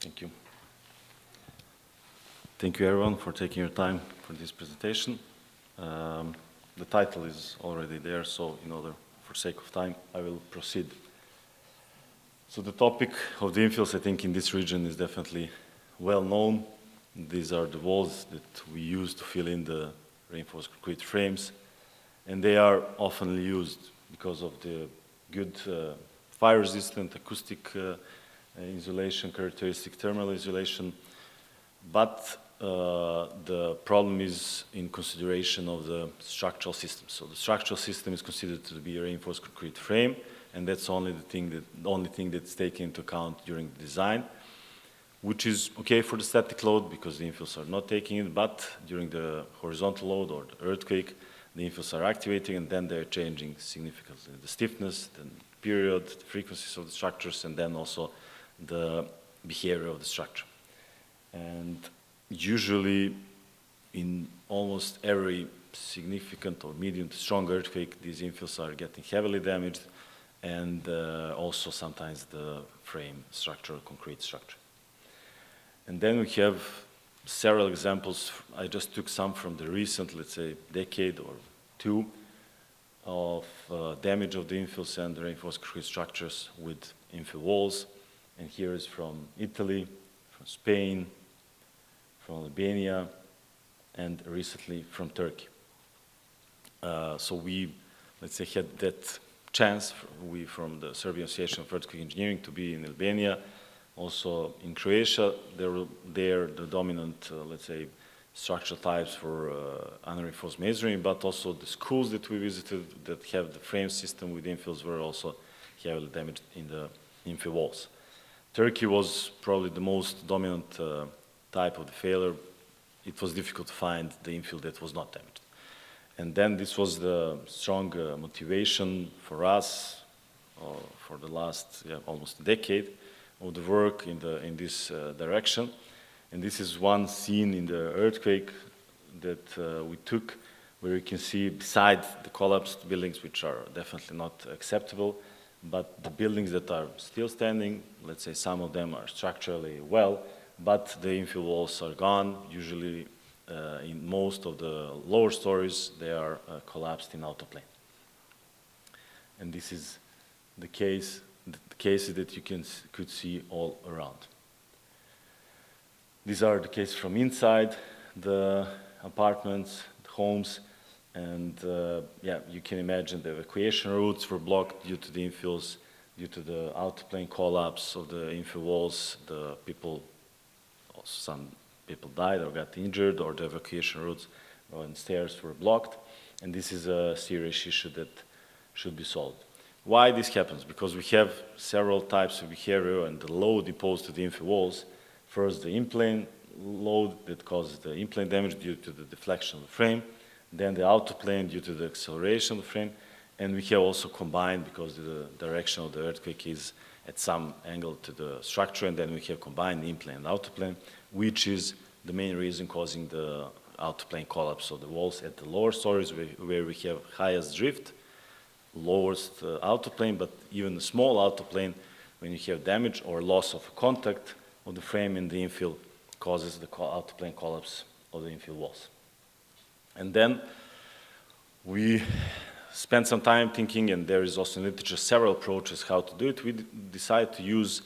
Thank you. Thank you everyone for taking your time for this presentation. The title is already there, so in order, for sake of time, I will proceed. So the topic of the infills, I think, in this region is definitely well known. These are the walls that we use to fill in the reinforced concrete frames, and they are often used because of the good fire-resistant acoustic insulation characteristic, thermal insulation, but the problem is in consideration of the structural system. So the structural system is considered to be a reinforced concrete frame, and that's the only thing that's taken into account during the design, which is okay for the static load because the infills are not taking it, but during the horizontal load or the earthquake, the infills are activating, and then they're changing significantly the stiffness, the period, the frequencies of the structures, and then also the behavior of the structure. And usually, in almost every significant or medium to strong earthquake, these infills are getting heavily damaged, and also sometimes the frame structure, concrete structure. And then we have several examples. I just took some from the recent, let's say, decade or two of damage of the infills and the reinforced concrete structures with infill walls. And here is from Italy, from Spain, from Albania, and recently from Turkey. So we, let's say, had that chance, we from the Serbian Association of Earthquake Engineering, to be in Albania, also in Croatia. They're the dominant, let's say, structural types for unreinforced masonry, but also the schools that we visited that have the frame system with infills were also heavily damaged in the infill walls. Turkey was probably the most dominant type of the failure. It was difficult to find the infill that was not damaged. And then this was the strong motivation for us for the last almost a decade of the work in this direction. And this is one scene in the earthquake that we took, where you can see beside the collapsed buildings, which are definitely not acceptable, but the buildings that are still standing, let's say some of them are structurally well, but the infill walls are gone. Usually in most of the lower stories, they are collapsed in autoplane. And this is the cases that you could see all around. These are the cases from inside the apartments, the homes, and you can imagine the evacuation routes were blocked due to the infills, due to the autoplane collapse of the infill walls. Some people died or got injured, or the evacuation routes and stairs were blocked, and this is a serious issue that should be solved. Why this happens? Because we have several types of behavior and the load imposed to the infill walls. First, the in-plane load that causes the in-plane damage due to the deflection of the frame, then the out-of-plane due to the acceleration of the frame, and we have also combined because the direction of the earthquake is at some angle to the structure, and then we have combined the in-plane and out-of-plane, which is the main reason causing the out-of-plane collapse of the walls at the lower stories where we have highest drift, lowest out-of-plane, but even a small out-of-plane, when you have damage or loss of contact of the frame in the infill, causes the out-of-plane collapse of the infill walls. And then we spent some time thinking, and there is also in literature several approaches how to do it. We decided to use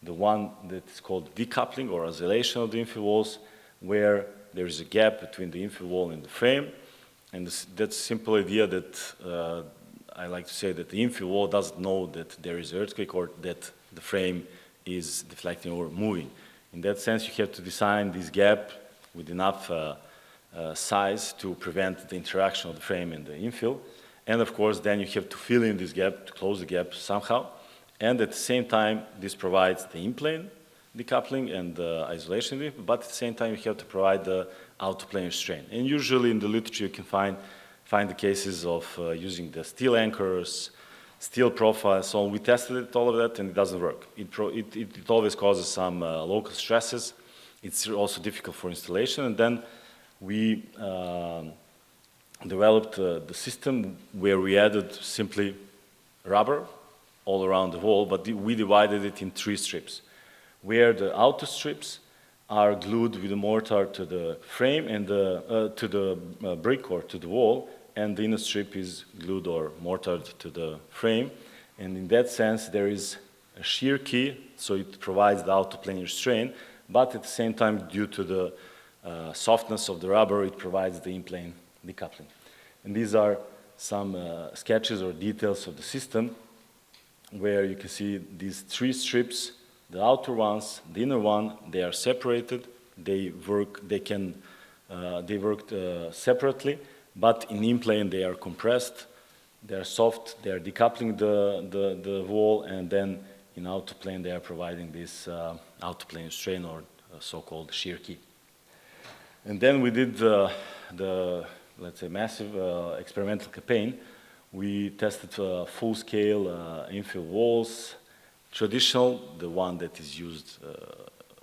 the one that is called decoupling or isolation of the infill walls, where there is a gap between the infill wall and the frame. And that's a simple idea that I like to say that the infill wall doesn't know that there is an earthquake or that the frame is deflecting or moving. In that sense, you have to design this gap with enough size to prevent the interaction of the frame and the infill. And of course, then you have to fill in this gap, to close the gap somehow. And at the same time, this provides the in-plane decoupling and isolation, but at the same time, you have to provide the out-of-plane restraint. And usually in the literature, you can find the cases of using the steel anchors, steel profiles, so on. We tested all of that, and it doesn't work. It always causes some local stresses. It's also difficult for installation. And then we developed the system where we added simply rubber all around the wall, but we divided it in 3 strips. where the outer strips are glued with the mortar to the frame and to the brick or to the wall, and the inner strip is glued or mortared to the frame. And in that sense, there is a shear key, so it provides the out-of-plane restraint, but at the same time, due to the softness of the rubber, it provides the in-plane decoupling. And these are some sketches or details of the system, where you can see these three strips, the outer ones, the inner one, they are separated. They work separately, but in plane they are compressed. They are soft. They are decoupling the wall, and then in outer plane they are providing this outer plane restraint or so-called shear key. And then we did the let's say massive experimental campaign. We tested full-scale infill walls, traditional, the one that is used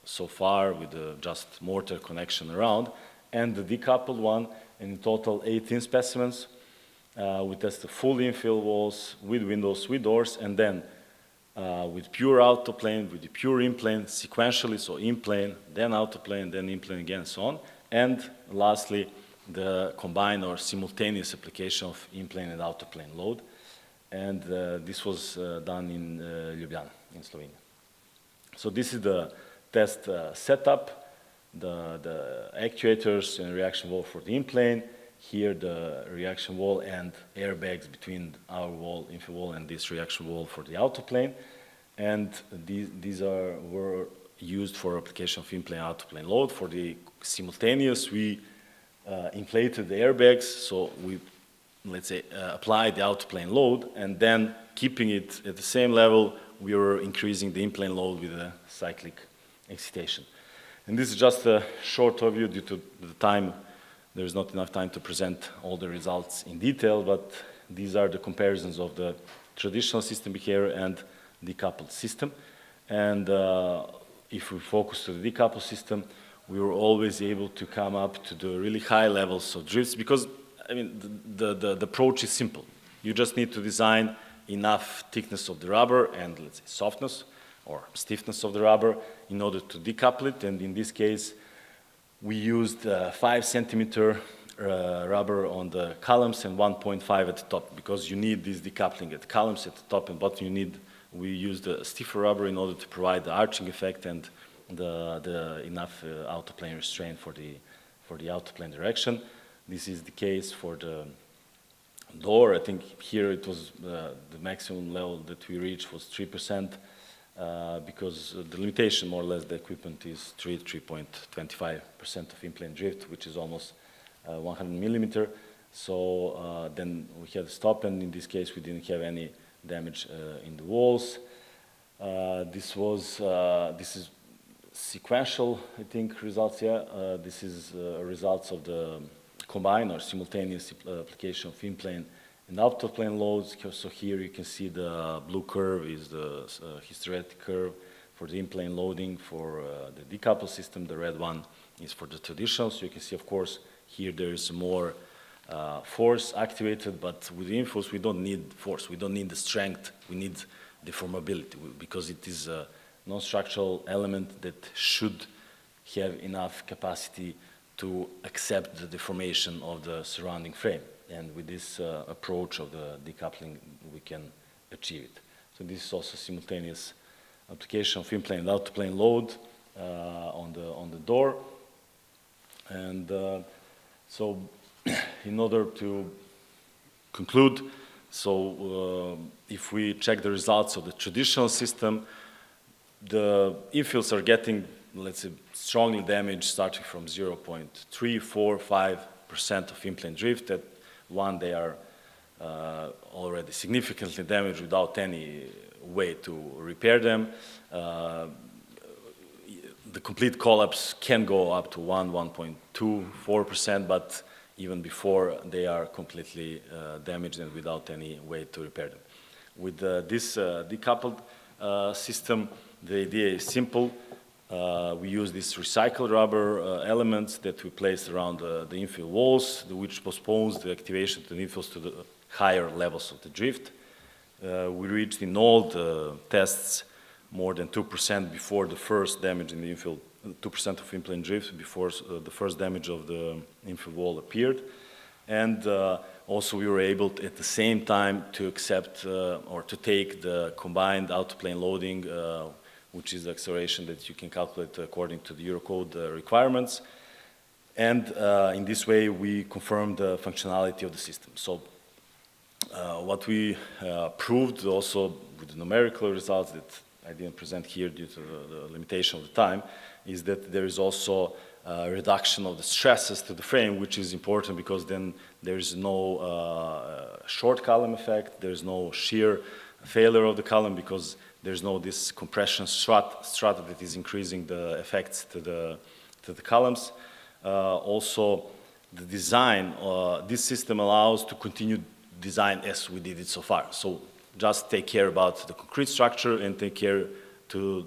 so far with just mortar connection around, and the decoupled one, and in total 18 specimens. We tested full infill walls with windows, with doors, and then with pure outer plane, with the pure in-plane, sequentially, so in-plane, then outer plane, then in-plane again, and so on. And lastly, the combined or simultaneous application of in-plane and outer plane load. And this was done in Ljubljana, in Slovenia. So this is the test setup, the actuators and reaction wall for the in-plane. Here the reaction wall and airbags between our wall, infill wall, and this reaction wall for the outer plane. And these were used for application of in-plane, outer plane load. For the simultaneous, we inflated the airbags, so we, let's say, applied the outer plane load, and then keeping it at the same level, we were increasing the in-plane load with a cyclic excitation. And this is just a short overview due to the time. There's not enough time to present all the results in detail, but these are the comparisons of the traditional system behavior and decoupled system. And if we focus to the decoupled system, we were always able to come up to the really high levels of drifts, because I mean, the approach is simple. You just need to design enough thickness of the rubber and, let's say, softness or stiffness of the rubber in order to decouple it. And in this case, we used 5 centimeter rubber on the columns and 1.5 at the top, because you need this decoupling at the columns, at the top and bottom. We used a stiffer rubber in order to provide the arching effect and the enough outer plane restraint for the outer plane direction. This is the case for the door. I think here it was the maximum level that we reached was 3%, because the limitation, more or less, the equipment is 3.25% of in-plane drift, which is almost 100 millimeter. So then we had to stop, and in this case we didn't have any damage in the walls. This is sequential, I think, results here. This is results of the combined or simultaneous application of in-plane and outer plane loads. So here you can see the blue curve is the hysteretic curve for the in-plane loading for the decoupled system. The red one is for the traditional. So you can see, of course, here there is more force activated, but with the inflows we don't need force. We don't need the strength. We need deformability, because it is a non-structural element that should have enough capacity to accept the deformation of the surrounding frame. And with this approach of the decoupling, we can achieve it. So this is also simultaneous application of in-plane and out-plane load on the door. And so in order to conclude, so if we check the results of the traditional system, the infills are getting, let's say, strongly damaged, starting from 0.345% of in-plane drift. At one, they are already significantly damaged without any way to repair them. The complete collapse can go up to 1.24%, but even before, they are completely damaged and without any way to repair them. With this decoupled system, the idea is simple. We use these recycled rubber elements that we place around the infill walls, which postpones the activation of the infills to the higher levels of the drift. We reached in all the tests more than 2% before the first damage in the infill, 2% of in-plane drift before the first damage of the infill wall appeared. And also we were able to, at the same time, to accept or to take the combined out-of-plane loading, which is the acceleration that you can calculate according to the Eurocode requirements. And in this way, we confirmed the functionality of the system. So what we proved also with the numerical results that I didn't present here due to the limitation of the time, is that there is also a reduction of the stresses to the frame, which is important because then there is no short column effect, there is no shear failure of the column because there's no this compression strata that is increasing the effects to the columns. Also, the design, this system allows to continue design as we did it so far. So just take care about the concrete structure and take care to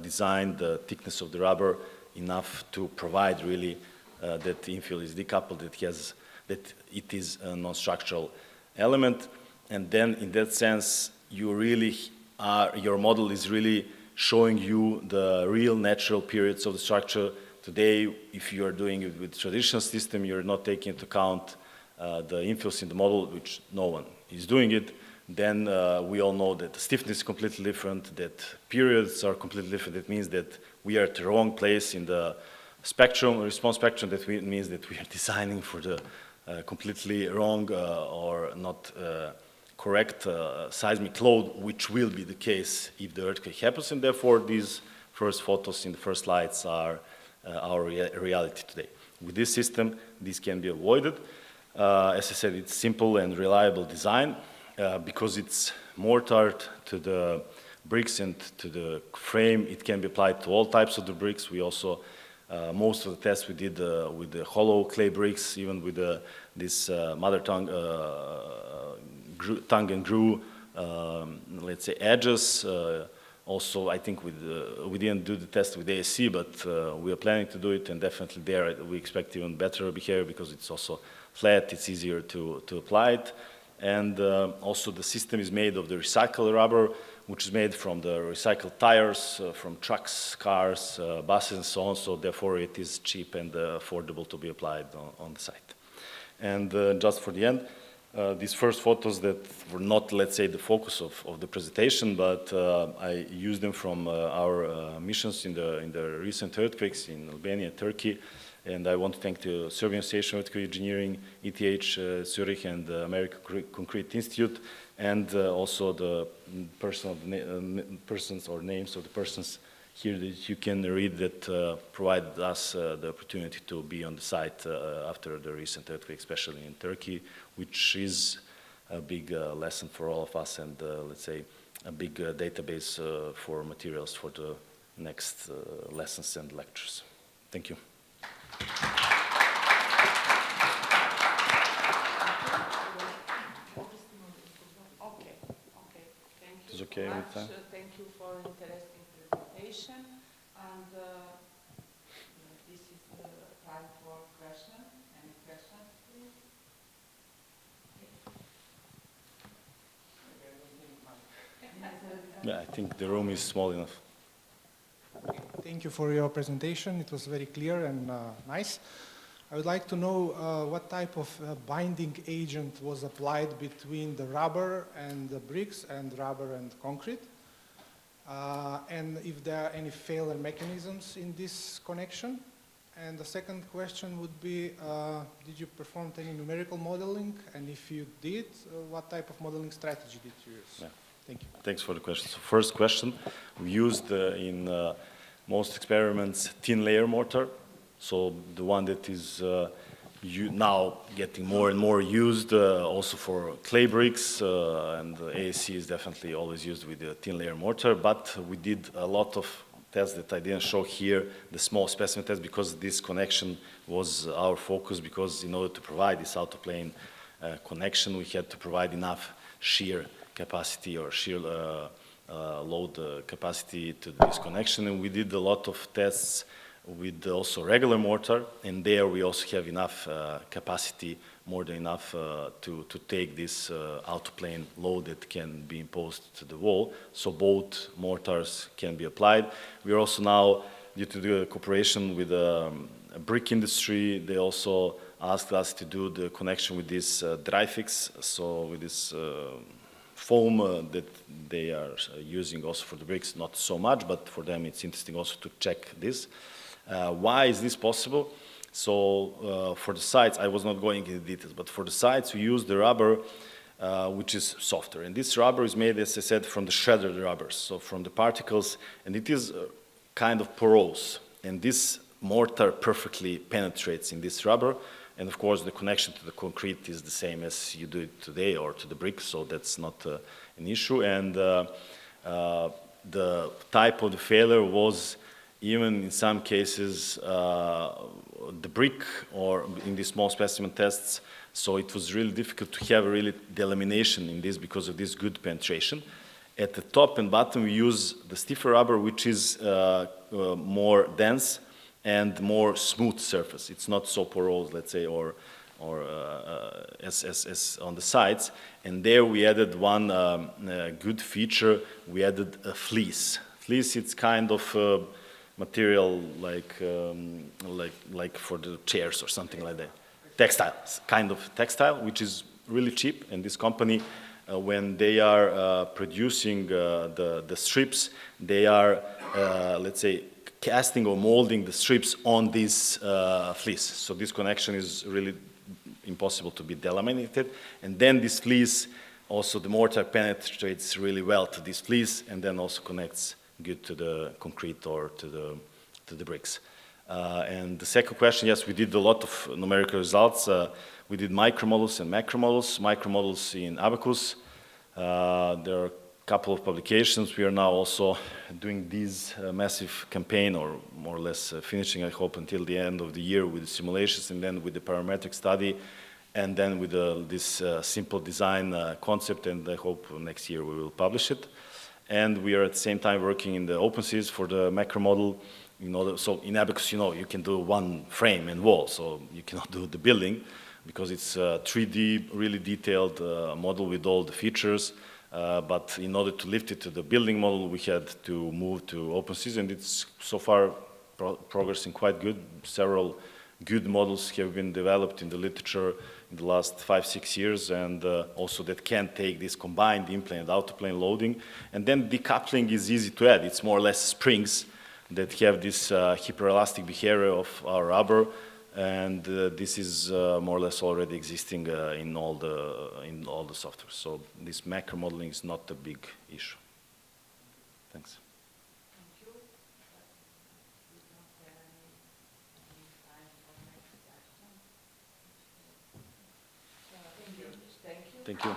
design the thickness of the rubber enough to provide really that the infill is decoupled, that it is a non-structural element. And then in that sense, you really your model is really showing you the real natural periods of the structure. Today, if you are doing it with traditional system, you're not taking into account the infills in the model, which no one is doing it. Then we all know that the stiffness is completely different, that periods are completely different. That means that we are at the wrong place in the spectrum, response spectrum. That means that we are designing for the completely wrong or not correct seismic load, which will be the case if the earthquake happens. And therefore, these first photos in the first slides are our reality today. With this system, this can be avoided. As I said, it's simple and reliable design. Because it's mortared to the bricks and to the frame, it can be applied to all types of the bricks. We also, most of the tests we did with the hollow clay bricks, even with this mother tongue and groove, let's say edges. Also, I think we didn't do the test with ASC, but we are planning to do it, and definitely there we expect even better behavior because it's also flat, it's easier to apply it. And also the system is made of the recycled rubber, which is made from the recycled tires from trucks, cars, buses, and so on. So therefore, it is cheap and affordable to be applied on the site. And just for the end, these first photos that were not, let's say, the focus of the presentation, but I used them from our missions in the recent earthquakes in Albania and Turkey. And I want to thank the Serbian Association of Earthquake Engineering, ETH Zurich, and the American Concrete Institute, and also the persons or names of the persons here that you can read that provided us the opportunity to be on the site after the recent earthquake, especially in Turkey, which is a big lesson for all of us and, let's say, a big database for materials for the next lessons and lectures. Thank you. Okay. Thank you Is okay so with much. that? Thank you for an interesting presentation. And this is the time for questions. Any questions, please? Yeah, I think the room is small enough. Thank you for your presentation. It was very clear and nice. I would like to know what type of binding agent was applied between the rubber and the bricks and rubber and concrete. And if there are any failure mechanisms in this connection. And the second question would be, did you perform any numerical modeling? And if you did, what type of modeling strategy did you use? Yeah. Thank you. Thanks for the question. So first question, we used in most experiments thin layer mortar. So the one that is now getting more and more used also for clay bricks, and ASC is definitely always used with the thin layer mortar, but we did a lot of tests that I didn't show here, the small specimen test, because this connection was our focus, because in order to provide this out-of-plane connection, we had to provide enough shear capacity or shear load capacity to this connection, and we did a lot of tests with also regular mortar, and there we also have enough capacity, more than enough to take this autoplane load that can be imposed to the wall, so both mortars can be applied. We are also now, due to the cooperation with the brick industry, they also asked us to do the connection with this Dryfix, so with this foam that they are using also for the bricks, not so much, but for them it's interesting also to check this. Why is this possible? So for the sides, I was not going into details, but for the sides we use the rubber which is softer. And this rubber is made, as I said, from the shredded rubbers, so from the particles, and it is kind of porous. And this mortar perfectly penetrates in this rubber. And of course, the connection to the concrete is the same as you do it today or to the brick, so that's not an issue. And the type of the failure was even in some cases the brick, or in the small specimen tests, so it was really difficult to have really delamination in this because of this good penetration. At the top and bottom we use the stiffer rubber, which is more dense and more smooth surface. It's not so porous, let's say, or as on the sides. And there we added one good feature. We added a fleece. Fleece, it's kind of material like for the chairs or something like that. Textile, kind of textile, which is really cheap. And this company, when they are producing the strips, they are, let's say, casting or molding the strips on this fleece. So this connection is really impossible to be delaminated. And then this fleece, also the mortar penetrates really well to this fleece and then also connects good to the concrete or to the bricks. And the second question, yes, we did a lot of numerical results. We did micromodels and macromodels. Micromodels in Abacus. There are a couple of publications. We are now also doing this massive campaign, or more or less finishing, I hope, until the end of the year with the simulations, and then with the parametric study, and then with this simple design concept, and I hope next year we will publish it. And we are at the same time working in the OpenSys for the macro model. So in Abacus, you can do one frame and wall, so you cannot do the building because it's a 3D, really detailed model with all the features. But in order to lift it to the building model, we had to move to OpenSys, and it's so far progressing quite good. Several good models have been developed in the literature in the last 5-6 years, and also that can take this combined in-plane and out-plane loading. And then decoupling is easy to add. It's more or less springs that have this hyperelastic behavior of our rubber, and this is more or less already existing in all the software. So this macro modeling is not a big issue. Thanks. Thank you. We don't have any time for next question. Thank you. Thank you.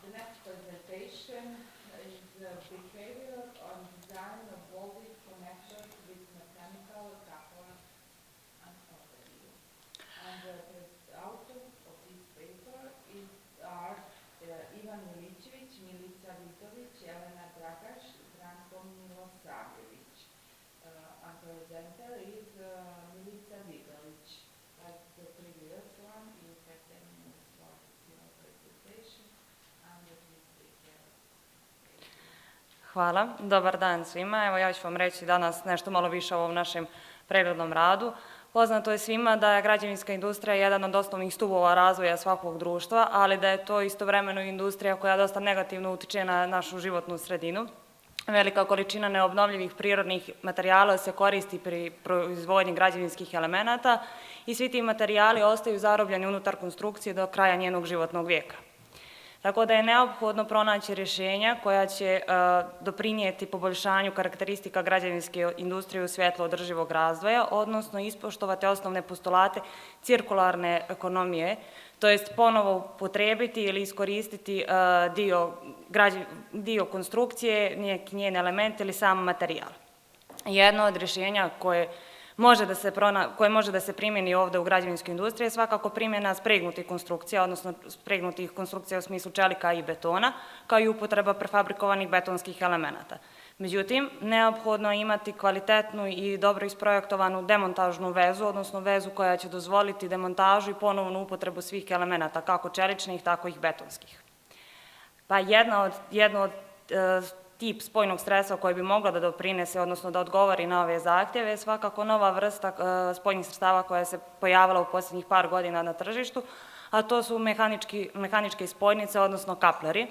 The next presentation is behavior on design of voltage connectors with mechanical coupler and overview. And the authors of this paper are Ivan Milicevic, Milica Vitovic, Elena Dragaš, Branko Milosavljevic. And presenter is Milica Vitovic. Like the previous one, you have 10 minutes for your presentation. Hvala. Dobar dan svima. Evo ja ću vam reći danas nešto malo više o ovom našem preglednom radu. Poznato je svima da je građevinska industrija jedan od osnovnih stubova razvoja svakog društva, ali da je to istovremeno industrija koja dosta negativno utiče na našu životnu sredinu. Velika količina neobnovljivih prirodnih materijala se koristi pri proizvodnji građevinskih elemenata i svi ti materijali ostaju zarobljeni unutar konstrukcije do kraja njenog životnog vijeka. Tako da je neophodno pronaći rješenja koja će doprinijeti poboljšanju karakteristika građevinske industrije u svjetlu održivog razvoja, odnosno ispoštovati osnovne postulate cirkularne ekonomije, to jest ponovo upotrijebiti ili iskoristiti dio konstrukcije, njen element ili sam materijal. Jedno od rješenja koje koje može da se primjeni ovde u građevinskoj industriji je svakako primjena spregnutih konstrukcija, odnosno spregnutih konstrukcija u smislu čelika i betona, kao i upotreba prefabrikovanih betonskih elemenata. Međutim, neophodno je imati kvalitetnu i dobro isprojektovanu demontažnu vezu, odnosno vezu koja će dozvoliti demontažu i ponovnu upotrebu svih elemenata, kako čeličnih, tako i betonskih. Pa jedno od tip spojnog sredstva koje bi mogla da doprinese, odnosno da odgovori na ove zahtjeve, je svakako nova vrsta spojnih sredstava koja se pojavila u posljednjih par godina na tržištu, a to su mehaničke spojnice, odnosno kapleri.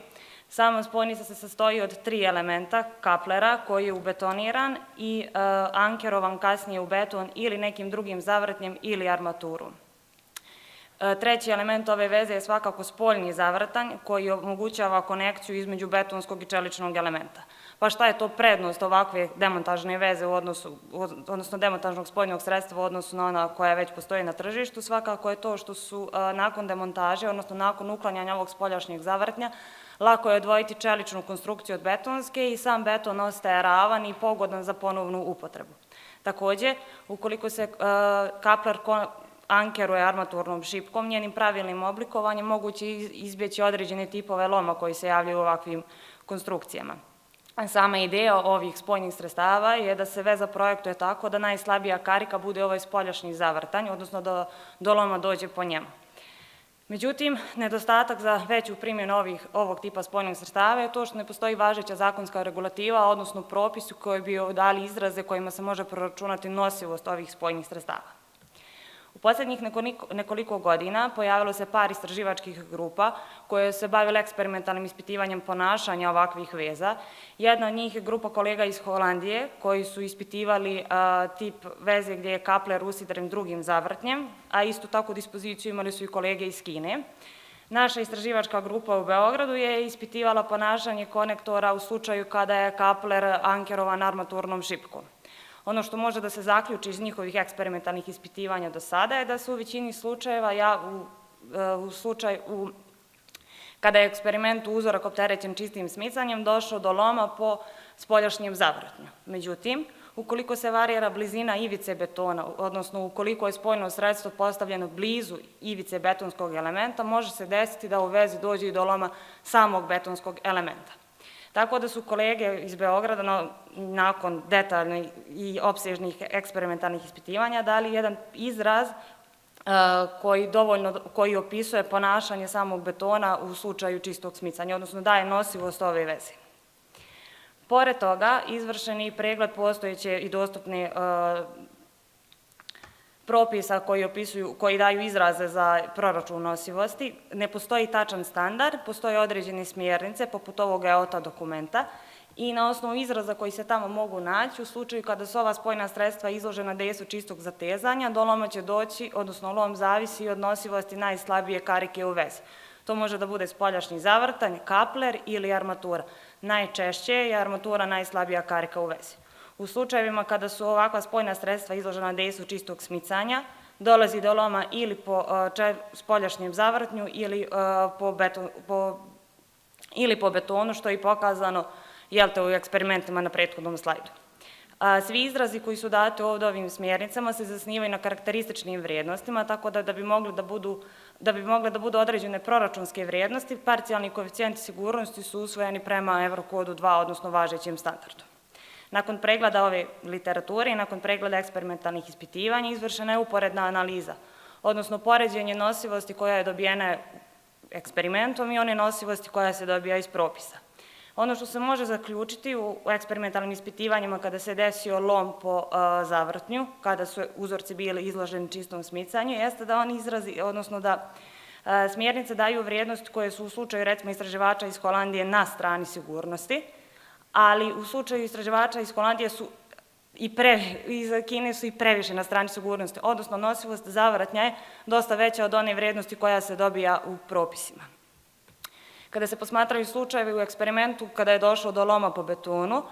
Sama spojnica se sastoji od 3 elementa kaplera koji je ubetoniran i ankerovan kasnije u beton ili nekim drugim zavrtnjem ili armaturom. Treći element ove veze je svakako spoljni zavrtanj koji omogućava konekciju između betonskog i čeličnog elementa. Pa šta je to prednost ovakve demontažne veze odnosno demontažnog spoljnog sredstva u odnosu na ona koja već postoji na tržištu? Svakako je to što su nakon demontaže, odnosno nakon uklanjanja ovog spoljašnjeg zavrtnja, lako je odvojiti čeličnu konstrukciju od betonske i sam beton ostaje ravan i pogodan za ponovnu upotrebu. Takođe, ukoliko se kapler ankeruje armaturnom šipkom, njenim pravilnim oblikovanjem moguće izbjeći određene tipove loma koji se javljaju u ovakvim konstrukcijama. Sama ideja ovih spojnih sredstava je da se veza projektuje tako da najslabija karika bude ovaj spoljašnji zavrtanj, odnosno da do loma dođe po njemu. Međutim, nedostatak za veću primjenu ovog tipa spojnih sredstava je to što ne postoji važeća zakonska regulativa, odnosno propisi koji bi dali izraze kojima se može proračunati nosivost ovih spojnih sredstava. U posljednjih nekoliko godina pojavilo se par istraživačkih grupa koje se bavile eksperimentalnim ispitivanjem ponašanja ovakvih veza. Jedna od njih je grupa kolega iz Holandije koji su ispitivali tip veze gdje je kapler usidren drugim zavrtnjem, a isto tako dispoziciju imali su i kolege iz Kine. Naša istraživačka grupa u Beogradu je ispitivala ponašanje konektora u slučaju kada je kapler ankerovan armaturnom šipkom. Ono što može da se zaključi iz njihovih eksperimentalnih ispitivanja do sada je da se u većini slučajeva, kada je eksperiment uzorak opterećen čistim smicanjem, došao do loma po spoljašnjem zavrtnju. Međutim, ukoliko se varira blizina ivice betona, odnosno ukoliko je spojno sredstvo postavljeno blizu ivice betonskog elementa, može se desiti da u vezi dođe i do loma samog betonskog elementa. Tako da su kolege iz Beograda nakon detaljnih i opsežnih eksperimentalnih ispitivanja dali jedan izraz koji opisuje ponašanje samog betona u slučaju čistog smicanja, odnosno daje nosivost ove veze. Pored toga, izvršen je i pregled postojeće i dostupne propisa koji daju izraze za proračun nosivosti. Ne postoji tačan standard, postoje određene smjernice poput ovog EOTA dokumenta i na osnovu izraza koji se tamo mogu naći, u slučaju kada su ova spojna sredstva izložena dejstvu čistog zatezanja, do loma će doći, odnosno lom zavisi od nosivosti najslabije karike u vezi. To može da bude spoljašnji zavrtanj, kapler ili armatura. Najčešće je armatura najslabija karika u vezi. U slučajevima kada su ovakva spojna sredstva izložena dejstvu čistog smicanja, dolazi do loma ili po spoljašnjem zavrtnju ili po betonu, što je i pokazano u eksperimentima na prethodnom slajdu. Svi izrazi koji su dati ovde ovim smjernicama se zasnivaju na karakterističnim vrijednostima, tako da bi mogle da budu određene proračunske vrijednosti, parcijalni koeficijenti sigurnosti su usvojeni prema Evrokodu 2, odnosno važećem standardu. Nakon pregleda ove literature i nakon pregleda eksperimentalnih ispitivanja izvršena je uporedna analiza, odnosno poređenje nosivosti koja je dobijena eksperimentom i one nosivosti koja se dobija iz propisa. Ono što se može zaključiti u eksperimentalnim ispitivanjima kada se desio lom po zavrtnju, kada su uzorci bili izloženi čistom smicanju, jeste da oni izrazi, odnosno da smjernice daju vrijednosti koje su u slučaju recimo istraživača iz Holandije na strani sigurnosti, ali u slučaju istraživača iz Holandije iz Kine su i previše na strani sigurnosti, odnosno nosivost zavrtnja je dosta veća od one vrijednosti koja se dobija u propisima. Kada se posmatraju slučajevi u eksperimentu, kada je došlo do loma po betonu,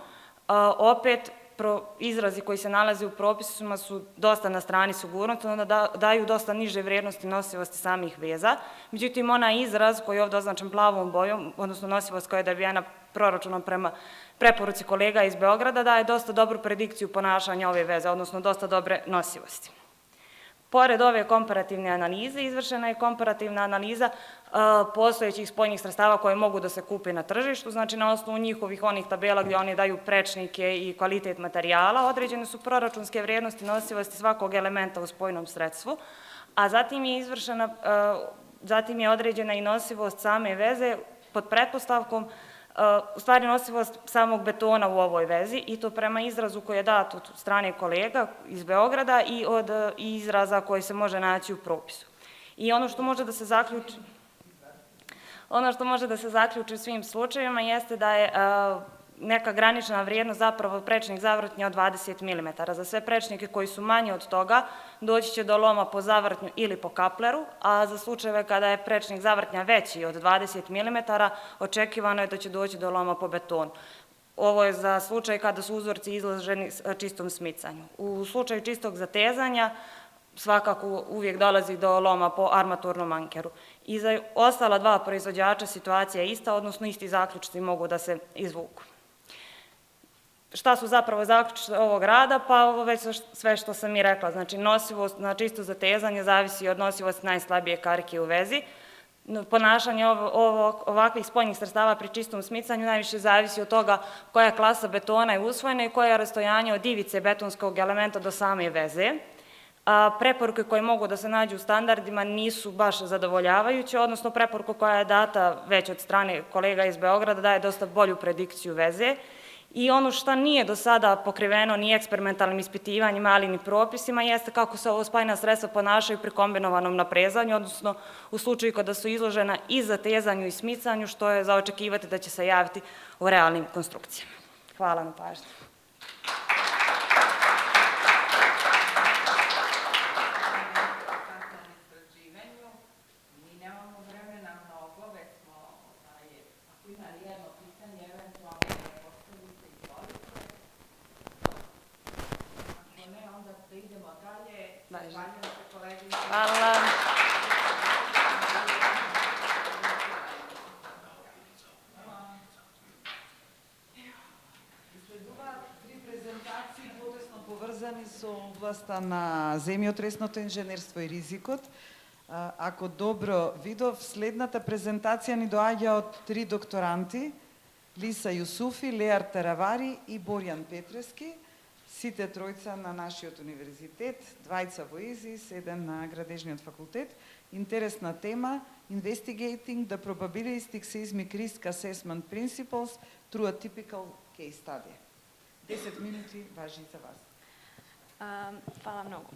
opet izrazi koji se nalaze u propisima su dosta na strani sigurnosti, onda daju dosta niže vrijednosti nosivosti samih veza. Međutim, onaj izraz koji je ovde označen plavom bojom, odnosno nosivost koja je dobijena proračunom prema preporuci kolega iz Beograda daje dosta dobru predikciju ponašanja ove veze, odnosno dosta dobre nosivosti. Pored ove komparativne analize, izvršena je komparativna analiza postojećih spoljnih sredstava koje mogu da se kupe na tržištu, znači na osnovu njihovih onih tabela gdje oni daju prečnike i kvalitet materijala, određene su proračunske vrijednosti nosivosti svakog elementa u spojnom sredstvu, a zatim je određena i nosivost same veze pod pretpostavkom, u stvari nosivost samog betona u ovoj vezi i to prema izrazu koji je dat od strane kolega iz Beograda i od izraza koji se može naći u propisu. I ono što može da se zaključi u svim slučajevima jeste da je neka granična vrijednost zapravo prečnik zavrtnja od 20 mm. Za sve prečnike koji su manji od toga doći će do loma po zavrtnju ili po kapleru, a za slučajeve kada je prečnik zavrtnja veći od 20 mm očekivano je da će doći do loma po betonu. Ovo je za slučaj kada su uzorci izloženi čistom smicanju. U slučaju čistog zatezanja svakako uvijek dolazi do loma po armaturnom ankeru. I za ostala dva proizvođača situacija je ista, odnosno isti zaključci mogu da se izvuku. Šta su zapravo zaključci ovog rada? Pa ovo već sve što sam i rekla. Znači, nosivost na čisto zatezanje zavisi od nosivosti najslabije karike u vezi. Ponašanje ovakvih spoljnih sredstava pri čistom smicanju najviše zavisi od toga koja klasa betona je usvojena i koje je rastojanje od ivice betonskog elementa do same veze. Preporuke koje mogu da se nađu u standardima nisu baš zadovoljavajuće, odnosno preporuka koja je data već od strane kolega iz Beograda daje dosta bolju predikciju veze. I ono što nije do sada pokriveno ni eksperimentalnim ispitivanjima, ali ni propisima, jeste kako se ovo spajna sredstva ponašaju pri kombinovanom naprezanju, odnosno u slučaju kada su izložena i zatezanju i smicanju, što je za očekivati da će se javiti u realnim konstrukcijama. Hvala na pažnju. Hvala. След ова три презентации потесно поврзани со областа на земјотресното инженерство и ризикот. Ако добро видов, следната презентација ни доаѓа од три докторанти, Лиса Јусуфи, Леар Таравари и Боријан Петрески, сите тројца на нашиот универзитет, двајца во ИЗИС, еден на Градежниот факултет. Интересна тема: Investigating the Probabilistic Seismic Risk Assessment Principles through a Typical Case Study. 10 минути важи за вас. Hvala mnogo.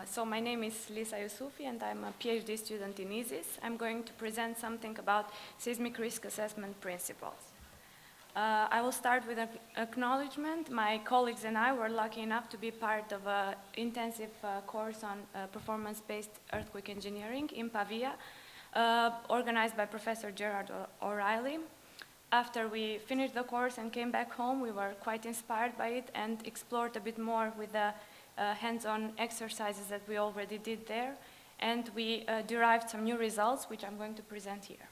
So my name is Lisa Yusufi and I'm a PhD student in ISIS. I'm going to present something about seismic risk assessment principles. I will start with an acknowledgement. My colleagues and I were lucky enough to be part of an intensive course on performance-based earthquake engineering in Pavia, organized by Professor Gerard O'Reilly. After we finished the course and came back home, we were quite inspired by it and explored a bit more with the hands-on exercises that we already did there. And we derived some new results, which I'm going to present here.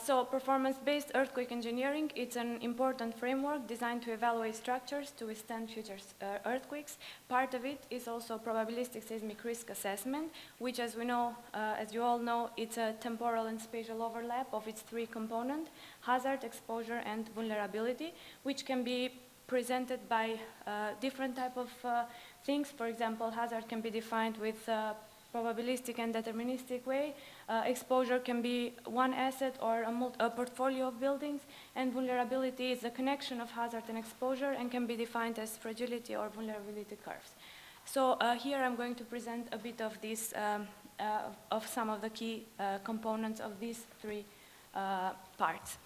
So performance-based earthquake engineering, it's an important framework designed to evaluate structures to withstand future earthquakes. Part of it is also probabilistic seismic risk assessment, which, as we know, as you all know, it's a temporal and spatial overlap of its three components: hazard, exposure, and vulnerability, which can be presented by different type of things. For example, hazard can be defined with probabilistic and deterministic way. Exposure can be one asset or a portfolio of buildings, and vulnerability is a connection of hazard and exposure and can be defined as fragility or vulnerability curves. So here I'm going to present a bit of this, of some of the key components of these three parts.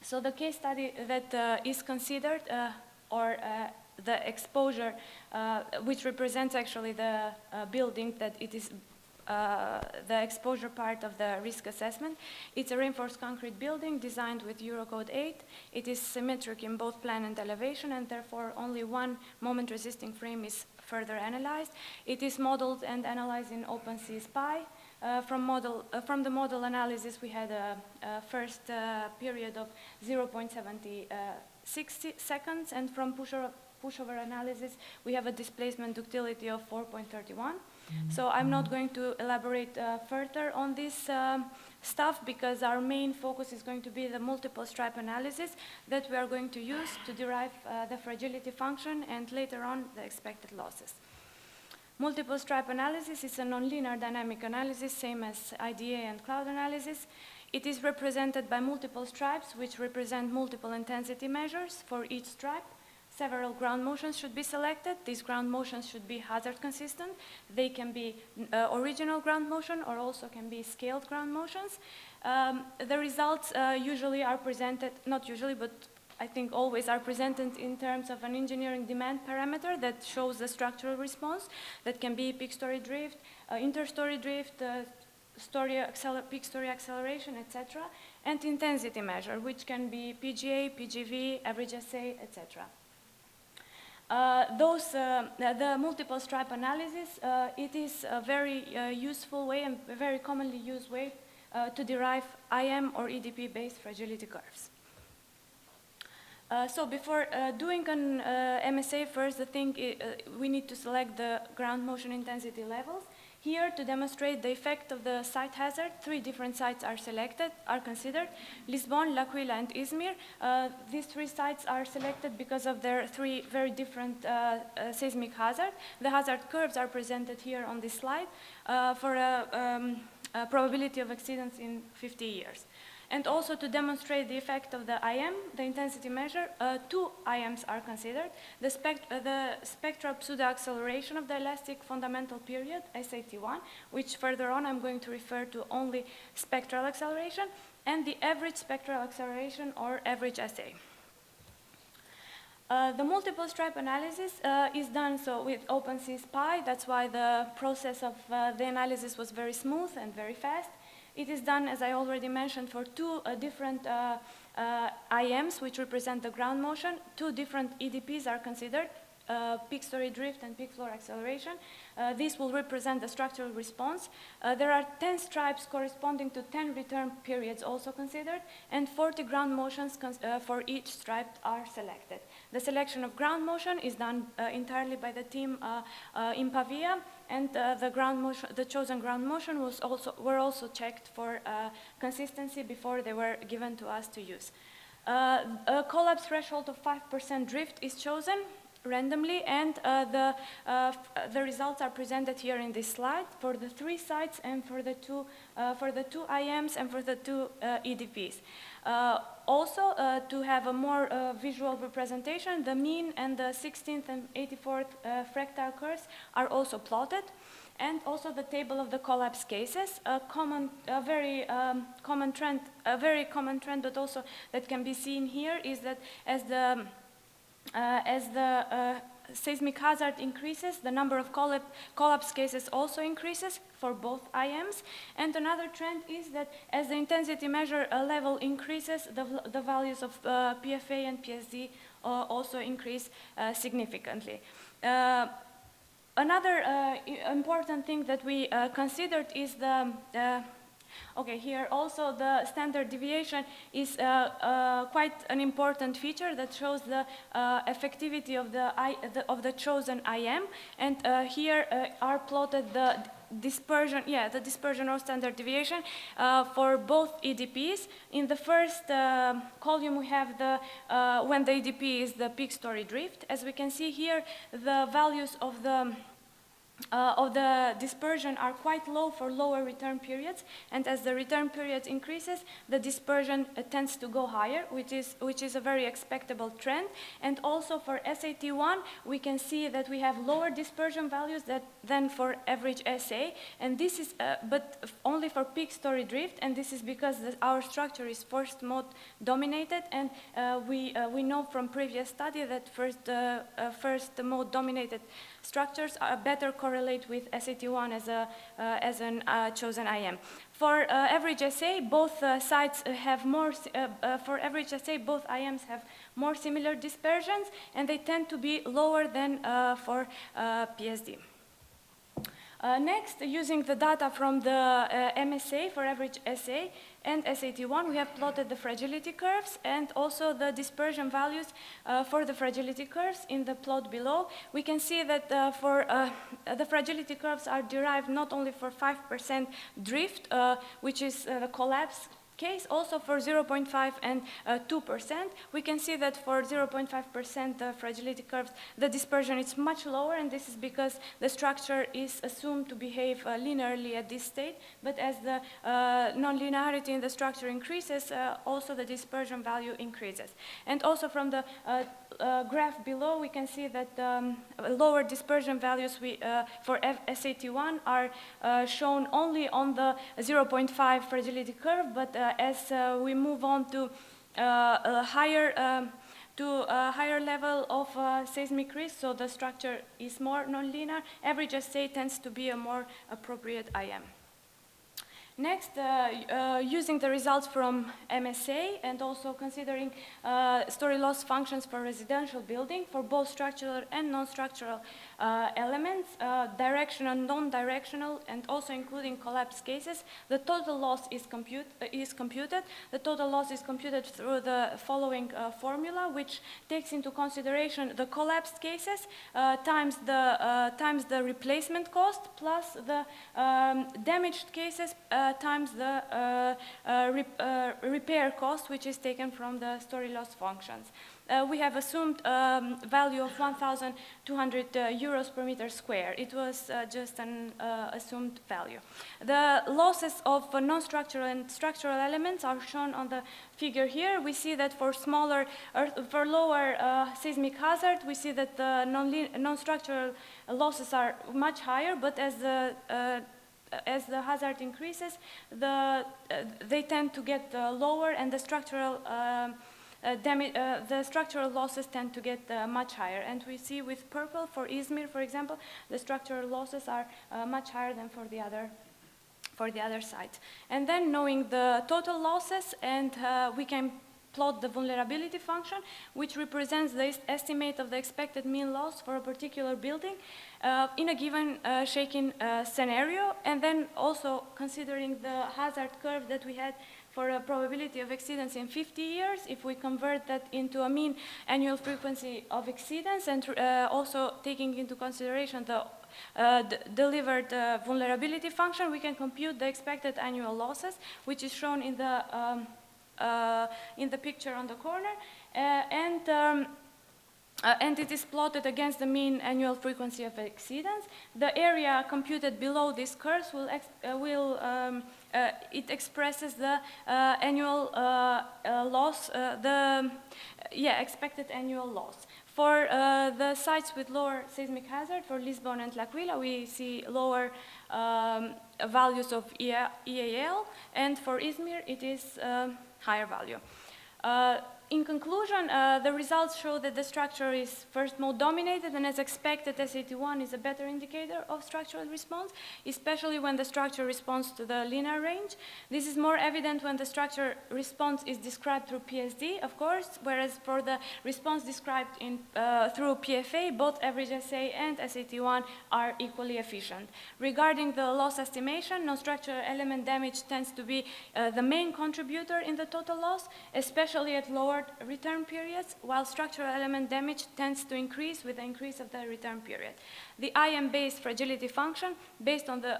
So the case study that is considered, or the exposure, which represents actually the building that it is the exposure part of the risk assessment. It's a reinforced concrete building designed with Eurocode 8. It is symmetric in both plan and elevation, and therefore only one moment resisting frame is further analyzed. It is modeled and analyzed in OpenSea SPI. From the model analysis, we had a first period of 0.76 seconds, and from pushover analysis, we have a displacement ductility of 4.31. So I'm not going to elaborate further on this stuff because our main focus is going to be the multiple stripe analysis that we are going to use to derive the fragility function and later on the expected losses. Multiple stripe analysis is a nonlinear dynamic analysis, same as IDA and cloud analysis. It is represented by multiple stripes, which represent multiple intensity measures for each stripe. Several ground motions should be selected. These ground motions should be hazard consistent. They can be original ground motion or also can be scaled ground motions. The results usually are presented, not usually, but I think always are presented in terms of an engineering demand parameter that shows the structural response. That can be peak story drift, interstory drift, peak story acceleration, etc. And intensity measure, which can be PGA, PGV, average SA, etc. The multiple stripe analysis, it is a very useful way and a very commonly used way to derive IM or EDP-based fragility curves. So before doing an MSA, first the thing we need to select the ground motion intensity levels. Here, to demonstrate the effect of the site hazard, 3 different sites are considered: Lisbon, L'Aquila, and Izmir. These 3 sites are selected because of their 3 very different seismic hazard. The hazard curves are presented here on this slide for a probability of exceedance in 50 years. And also to demonstrate the effect of the IM, the intensity measure, 2 IMs are considered. The spectral pseudo-acceleration of the elastic fundamental period, SAT1, which further on I'm going to refer to only spectral acceleration, and the average spectral acceleration or average SA. The multiple stripe analysis is done with OpenSys-Pi. That's why the process of the analysis was very smooth and very fast. It is done, as I already mentioned, for 2 different IMs, which represent the ground motion. 2 different EDPs are considered, peak story drift and peak floor acceleration. This will represent the structural response. There are 10 stripes corresponding to 10 return periods also considered, and 40 ground motions for each stripe are selected. The selection of ground motion is done entirely by the team in Pavia, and the chosen ground motion were also checked for consistency before they were given to us to use. A collapse threshold of 5% drift is chosen randomly, and the results are presented here in this slide for the 3 sites and for the two IMs and for the 2 EDPs. Also, to have a more visual representation, the mean and the 16th and 84th fractile curves are also plotted, and also the table of the collapse cases. A very common trend, but also that can be seen here is that as the seismic hazard increases, the number of collapse cases also increases for both IMs. And another trend is that as the intensity measure level increases, the values of PFA and PSD also increase significantly. Another important thing that we considered is the okay, here also the standard deviation is quite an important feature that shows the effectivity of the chosen IM, and here are plotted the dispersion or standard deviation for both EDPs. In the first column we have when the EDP is the peak story drift. As we can see here, the values of the dispersion are quite low for lower return periods, and as the return period increases, the dispersion tends to go higher, which is a very expectable trend. And also for SAT1, we can see that we have lower dispersion values than for average SA, and this is but only for peak story drift, and this is because our structure is first mode dominated, and we know from previous study that first mode dominated structures are better correlate with SAT1 as an chosen IM. For average SA, both sites have more. For average SA, both IMs have more similar dispersions, and they tend to be lower than for PSD. Next, using the data from the MSA for average SA and SAT1, we have plotted the fragility curves and also the dispersion values for the fragility curves in the plot below. We can see that the fragility curves are derived not only for 5% drift, which is the collapse case, also for 0.5 and 2%. We can see that for 0.5% fragility curves, the dispersion is much lower, and this is because the structure is assumed to behave linearly at this state. But as the non-linearity in the structure increases, also the dispersion value increases. And also from the graph below, we can see that lower dispersion values for SAT1 are shown only on the 0.5 fragility curve, but as we move on to a higher level of seismic risk, so the structure is more nonlinear, average SA tends to be a more appropriate IM. Next, using the results from MSA and also considering story loss functions for residential building for both structural and non-structural elements, directional, non-directional, and also including collapse cases, the total loss is computed. The total loss is computed through the following formula, which takes into consideration the collapsed cases times the replacement cost plus the damaged cases times the repair cost, which is taken from the story loss functions. We have assumed value of 1,200 euros per meter square. It was just an assumed value. The losses of non-structural and structural elements are shown on the figure here. We see that for lower seismic hazard, we see that the non-structural losses are much higher, but as the hazard increases, they tend to get lower, and the structural losses tend to get much higher. And we see with purple for Izmir, for example, the structural losses are much higher than for the other sites. And then knowing the total losses, and we can plot the vulnerability function, which represents the estimate of the expected mean loss for a particular building in a given shaking scenario, and then also considering the hazard curve that we had for a probability of exceedance in 50 years, if we convert that into a mean annual frequency of exceedance, and also taking into consideration the delivered vulnerability function, we can compute the expected annual losses, which is shown in the picture on the corner, and it is plotted against the mean annual frequency of exceedance. The area computed below these curves it expresses the annual loss, expected annual loss. For the sites with lower seismic hazard, for Lisbon and L'Aquila, we see lower values of EAL, and for Izmir, it is higher value. In conclusion, the results show that the structure is first mode dominated, and as expected, SAT1 is a better indicator of structural response, especially when the structure responds to the linear range. This is more evident when the structure response is described through PSD, of course, whereas for the response described through PFA, both average SA and SAT1 are equally efficient. Regarding the loss estimation, non-structural element damage tends to be the main contributor in the total loss, especially at lower return periods, while structural element damage tends to increase with the increase of the return period. The IM-based fragility function based on the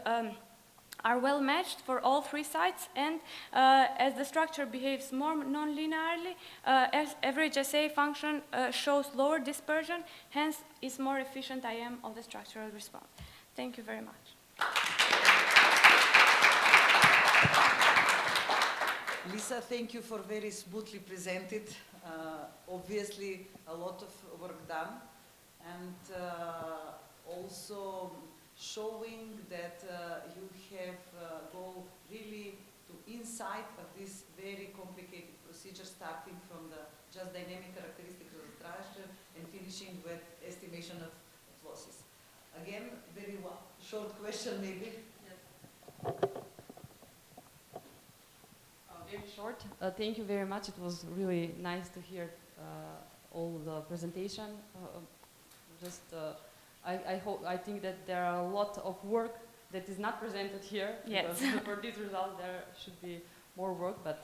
are well matched for all three sites, and as the structure behaves more non-linearly, average SA function shows lower dispersion, hence is more efficient IM of the structural response. Thank you very much. Lisa, thank you for very smoothly presented. Obviously, a lot of work done, and also showing that you have go really to inside of this very complicated procedure, starting from the just dynamic characteristics of the structure and finishing with estimation of losses. Again, very short question maybe. Yes. Very short. Thank you very much. It was really nice to hear all the presentation. I think that there are a lot of work that is not presented here. Yes. Because for this result there should be more work, but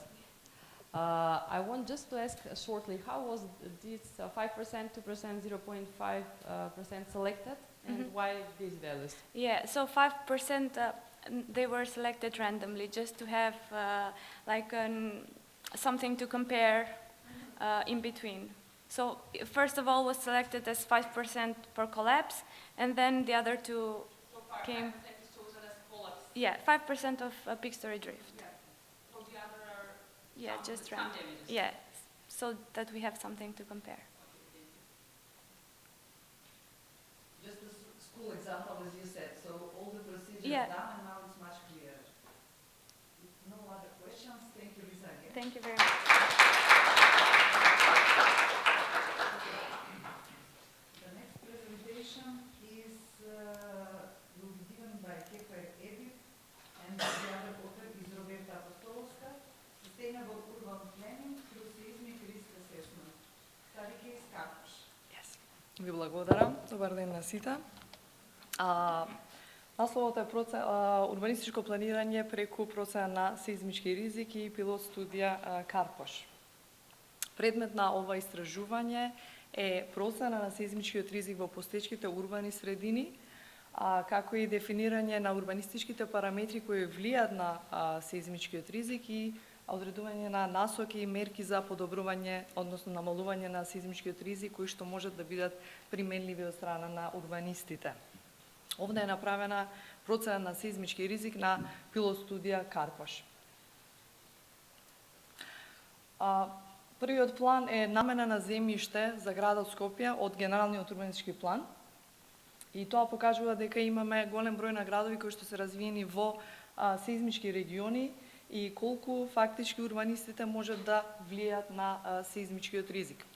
I want just to ask shortly, how was this 5%, 2%, 0.5% selected, and why these values? Yeah, so 5% they were selected randomly just to have like something to compare in between. So first of all was selected as 5% for collapse, and then the other two came. 5% is chosen as collapse. Yeah, 5% of peak story drift. Yeah. For the other are Yeah, some- just some random. damages. Yeah, so that we have something to compare. Just a school example, as you said, so all the procedures Yeah. done and now it's much clearer. If no other questions, thank you, Lisa, again. Thank you very much. The next presentation is, will be given by Kefa Edith, and the other author is Roberta Apostolska, Sustainable Urban Planning through Seismic Risk Assessment. Study case Karkoš. Ви благодарам. Добар ден на сите. Насловот е урбанистичко планирање преку процена на сеизмички ризик и пилот студија Карпош. Предмет на ова истражување е процена на сеизмичкиот ризик во постоечките урбани средини, како и дефинирање на урбанистичките параметри кои влијаат на сеизмичкиот ризик и одредување на насоки и мерки за подобрување, односно намалување на сеизмичкиот ризик кои што можат да бидат применливи од страна на урбанистите. Овде е направена процена на сеизмички ризик на пилот студија Карпош. Првиот план е намена на земјиште за градот Скопје од генералниот урбанистички план. И тоа покажува дека имаме голем број на градови кои што се развиени во сеизмички региони и колку фактички урбанистите можат да влијаат на сеизмичкиот ризик.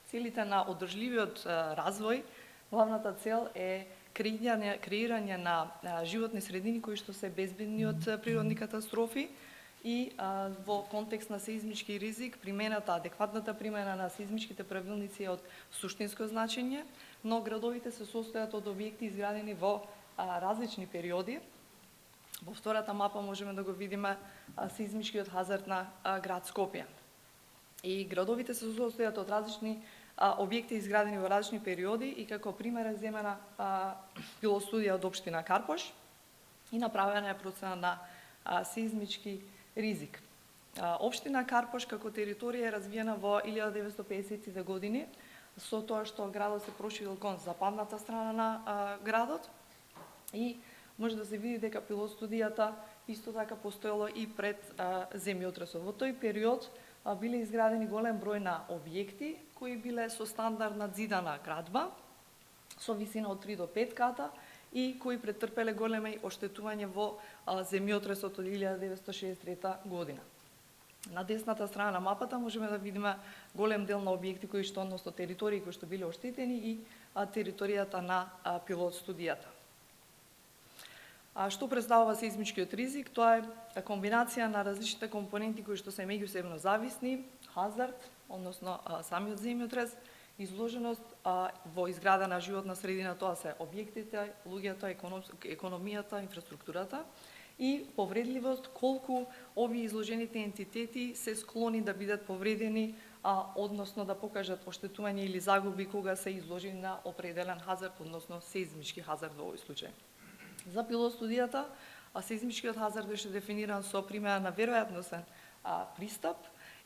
Целите на одржливиот развој, главната цел е креирање на животни средини кои што се безбедни од природни катастрофи и во контекст на сеизмички ризик адекватната примена на сеизмичките правилници е од суштинско значење, но градовите се состојат од објекти изградени во различни периоди. Во втората мапа можеме да го видиме сеизмичкиот хазард на град Скопје. И градовите се состојат од различни објекти изградени во различни периоди и како пример е земена пилот студија од општина Карпош и направена е процена на сеизмички ризик. Општина Карпош како територија е развиена во 1950-тите години, со тоа што градот се проширил кон западната страна на градот и може да се види дека пилот студијата исто така постоело и пред земјотресот. Во тој период биле изградени голем број на објекти кои биле со стандардна зидана градба, со висина од 3 до 5 ката и кои претрпеле големи оштетување во земјотресот од 1963 година. На десната страна на мапата можеме да видиме голем дел на објекти кои што, односно територии кои што биле оштетени и територијата на пилот студијата. Што представува сеизмичкиот ризик? Тоа е комбинација на различните компоненти кои што се меѓусебно зависни, хазард, односно самиот земјотрес, изложеност во изградена животна средина, тоа се објектите, луѓето, економијата, инфраструктурата и повредливост, колку овие изложените ентитети се склони да бидат повредени, односно да покажат оштетување или загуби кога се изложени на определен хазард, односно сеизмички хазард во овој случај. За пилот студијата, сеизмичкиот хазард беше дефиниран со примена на веројатносен пристап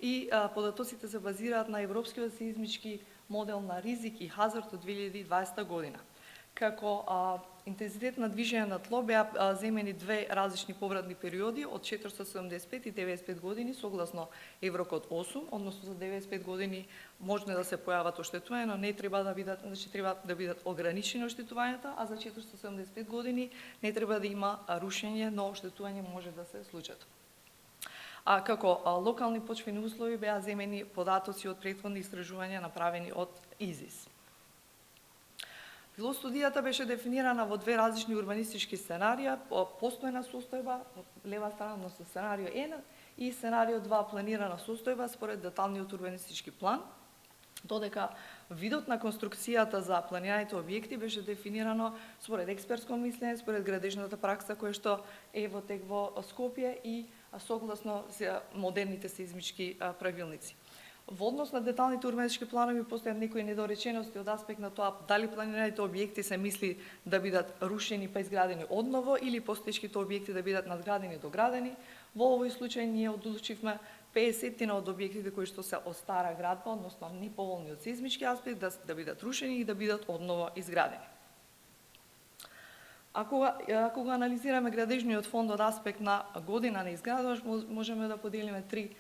и податоците се базираат на европскиот сеизмички модел на ризик и хазард од 2020 година. Како интензитет на движење на тло беа земени две различни повратни периоди од 475 и 95 години согласно Еврокод 8, односно за 95 години можно да се појават оштетувања, но не треба да бидат, треба да бидат ограничени оштетувањата, а за 475 години не треба да има рушење, но оштетување може да се случат. Како локални почвени услови беа земени податоци од претходни истражувања направени од ИЗИС. Пилот студијата беше дефинирана во две различни урбанистички сценарија, постојна состојба, лева страна, односно сценарио 1 и сценарио 2 планирана состојба според деталниот урбанистички план. Додека видот на конструкцијата за планираните објекти беше дефинирано според експертско мислење, според градежната пракса која што е во тек во Скопје и согласно модерните сеизмички правилници. Во однос на деталните урбанистички планови постојат некои недоречености од аспект на тоа дали планираните објекти се мисли да бидат рушени па изградени одново или постоечките објекти да бидат надградени и доградени. Во овој случај ние одлучивме 50% од објектите кои што се од стара градба, односно неповолни од сеизмички аспект, да бидат рушени и да бидат одново изградени. Ако го анализираме градежниот фонд од аспект на година на изградувач, можеме да поделиме три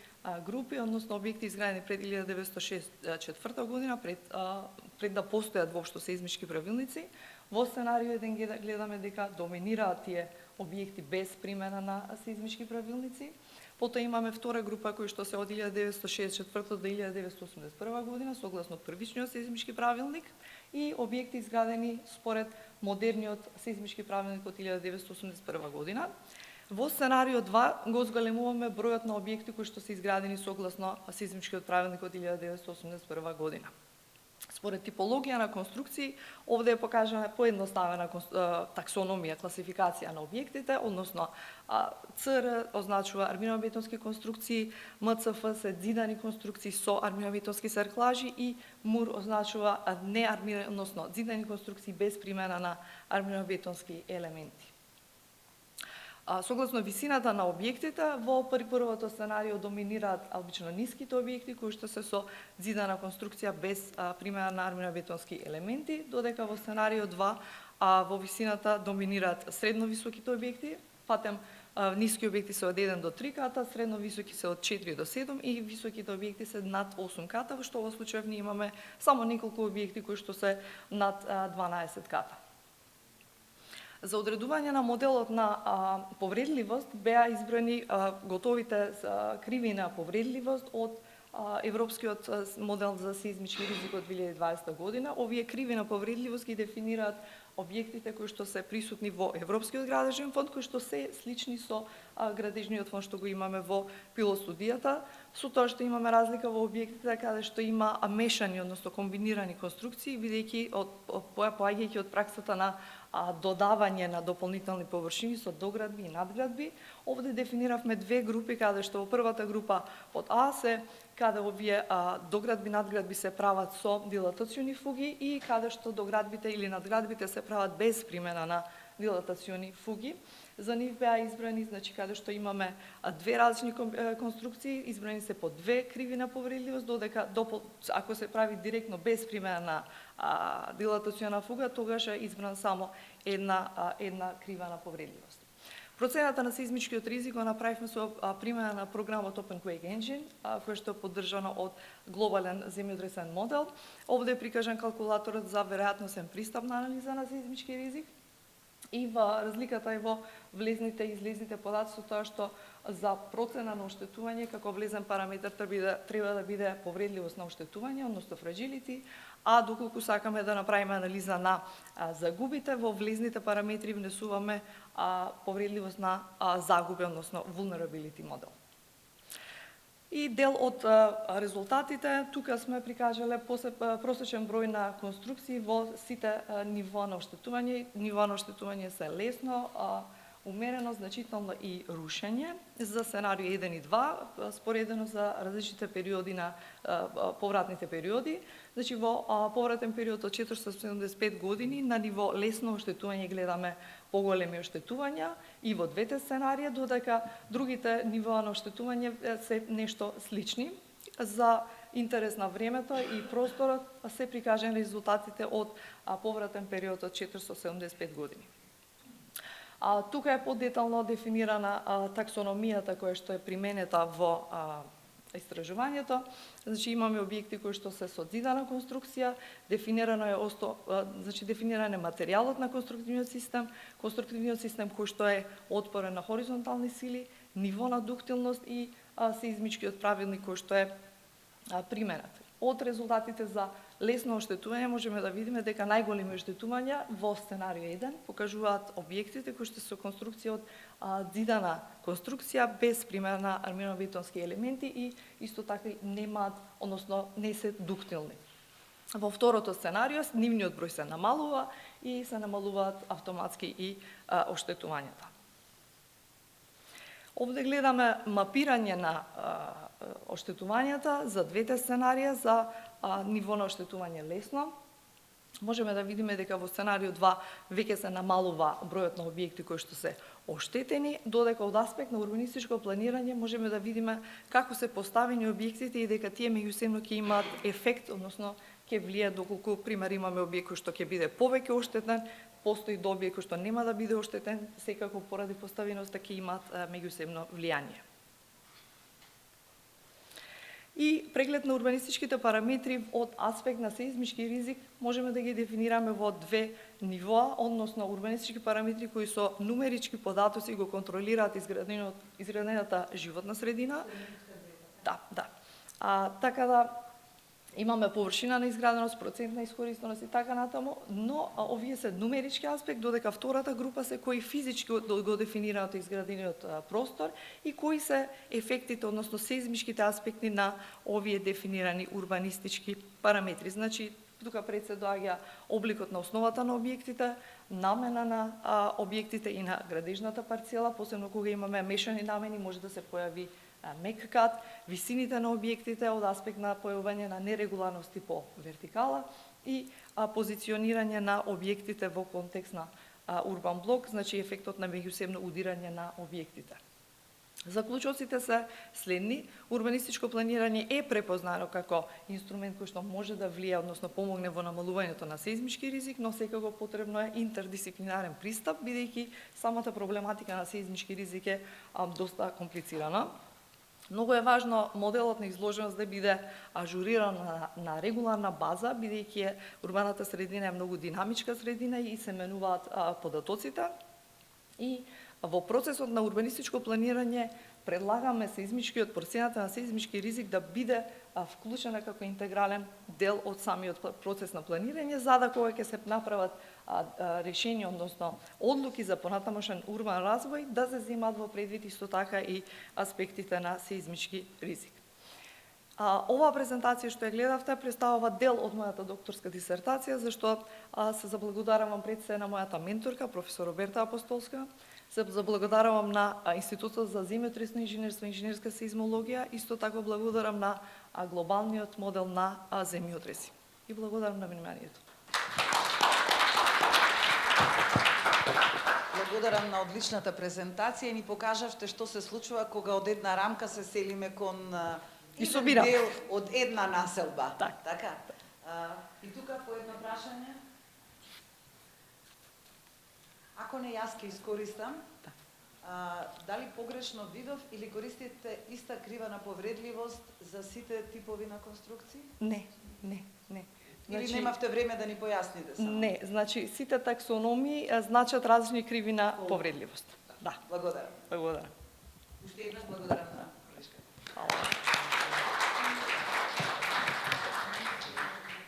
групи, односно објекти изградени пред 1964 година, пред да постојат воопшто сеизмички правилници. Во сценарио 1 гледаме дека доминираат тие објекти без примена на сеизмички правилници. Потоа имаме втора група кои што се од 1964 до 1981 година согласно првичниот сеизмички правилник и објекти изградени според модерниот сеизмички правилник од 1981 година. Во сценарио 2 го зголемуваме бројот на објекти кои што се изградени согласно сеизмичкиот правилник од 1981 година. Според типологија на конструкции, овде е покажана поедноставена таксономија, класификација на објектите, односно ЦР означува армино-бетонски конструкции, МЦФ се зидани конструкции со армино-бетонски серклажи и МУР означува односно зидани конструкции без примена на армино-бетонски елементи. Согласно висината на објектите, во првото сценарио доминираат обично ниските објекти кои што се со зидана конструкција без примена на армино-бетонски елементи, додека во сценарио 2 во висината доминираат средно високите објекти, патем ниски објекти се од 1 до 3 ката, средно високи се од 4 до 7 и високите објекти се над 8 ката, во што во случајов ние имаме само неколку објекти кои што се над 12 ката. За одредување на моделот на повредливост беа избрани готовите криви на повредливост од Европскиот модел за сеизмички ризик од 2020 година. Овие криви на повредливост ги дефинираат објектите кои што се присутни во Европскиот градежен фонд, кои што се слични со градежниот фонд што го имаме во пилот студијата, со тоа што имаме разлика во објектите каде што има мешани, односно комбинирани конструкции, бидејќи поаѓајќи од праксата на додавање на дополнителни површини со доградби и надградби. Овде дефиниравме две групи, каде што во првата група под А се каде овие доградби и надградби се прават со дилатациони фуги и каде што доградбите или надградбите се прават без примена на дилатациони фуги. За нив беа избрани, значи каде што имаме две различни конструкции, избрани се по две криви на повредливост, додека ако се прави директно без примена на дилатациона фуга, тогаш е избран само една крива на повредливост. Процената на сеизмичкиот ризик го направивме со примена на програмот OpenQuake Engine, кој што е поддржано од глобален земјотресен модел. Овде е прикажан калкулаторот за веројатносен пристап на анализа на сеизмички ризик. И разликата е во влезните и излезните податоци, тоа што за процена на оштетување како влезен параметар треба да биде повредливост на оштетување, односно fragility, а доколку сакаме да направиме анализа на загубите, во влезните параметри внесуваме повредливост на загуби, односно vulnerability модел. И дел од резултатите, тука сме прикажале просечен број на конструкции во сите нива на оштетување. Нива на оштетување се лесно, умерено, значително и рушење. За сценарио 1 и 2, споредено за различните периоди на повратните периоди. Значи, во повратен период од 475 години на ниво лесно оштетување гледаме поголеми оштетувања и во двете сценарија, додека другите нива на оштетување се нешто слични. За интерес на времето и просторот се прикажани резултатите од повратен период од 475 години. Тука е подетално дефинирана таксономијата која што е применета во истражувањето. Значи имаме објекти кои што се со зидана конструкција, дефиниран е материјалот на конструктивниот систем кој што е отпорен на хоризонтални сили, ниво на дуктилност и сеизмичкиот правилник кој што е применет. Од резултатите за лесно оштетување можеме да видиме дека најголеми оштетувања во сценарио 1 покажуваат објектите кои што се со конструкција од зидана конструкција без примена на армино-бетонски елементи и исто така немаат, односно не се дуктилни. Во второто сценарио, нивниот број се намалува и се намалуваат автоматски и оштетувањата. Овде гледаме мапирање на оштетувањата за двете сценарија за ниво на оштетување лесно. Можеме да видиме дека во сценарио 2 веќе се намалува бројот на објекти кои што се оштетени, додека од аспект на урбанистичко планирање можеме да видиме како се поставени објектите и дека тие меѓусебно ќе имаат ефект, односно ќе влијаат доколку пример имаме објект кој што ќе биде повеќе оштетен, постои објект кој што нема да биде оштетен, секако поради поставеноста ќе имаат меѓусебно влијание. И преглед на урбанистичките параметри од аспект на сеизмички ризик можеме да ги дефинираме во две нивоа, односно урбанистички параметри кои со нумерички податоци го контролираат изградената животна средина. Да. Така да имаме површина на изграденост, процент на искористеност и така натаму, но овие се нумерички аспект, додека втората група се кои физички го дефинираат изградениот простор и кои се ефектите, односно сеизмичките аспекти на овие дефинирани урбанистички параметри. Значи, тука пред се доаѓа обликот на основата на објектите, намена на објектите и на градежната парцела, посебно кога имаме мешани намени, може да се појави мек кат, висините на објектите од аспект на појавување на нерегуларности по вертикала и позиционирање на објектите во контекст на урбан блок, значи ефектот на меѓусебно удирање на објектите. Заклучоците се следни. Урбанистичко планирање е препознано како инструмент кој што може да влие, односно помогне во намалувањето на сеизмички ризик, но секако потребно е интердисциплинарен пристап, бидејќи самата проблематика на сеизмички ризик е доста комплицирана. Многу е важно моделот на изложеност да биде ажуриран на регуларна база, бидејќи урбаната средина е многу динамичка средина и се менуваат податоците. И во процесот на урбанистичко планирање предлагаме процената на сеизмички ризик да биде вклучена како интегрален дел од самиот процес на планирање, за да кога ќе се направат решенија, односно одлуки за понатамошен урбан развој, да се земаат во предвид исто така и аспектите на сеизмички ризик. Оваа презентација што ја гледавте представува дел од мојата докторска дисертација, зашто се заблагодарувам пред се на мојата менторка, професор Роберта Апостолска, се заблагодарувам на Институтот за земјотресно инженерство и инженерска сеизмологија, исто така благодарам на глобалниот модел на земјотреси. И благодарам на вниманието. Благодарам на одличната презентација и ни покажавте што се случува кога од една рамка се селиме кон еден дел од една населба. Така? И тука по едно прашање. Ако не јас ке искористам, дали погрешно видов или користите иста крива на повредливост за сите типови на конструкции? Не. Или немавте време да ни појасните само? Не, значи сите таксономии значат различни криви на повредливост. Да. Благодарам. Уште еднаш благодарам на колешката.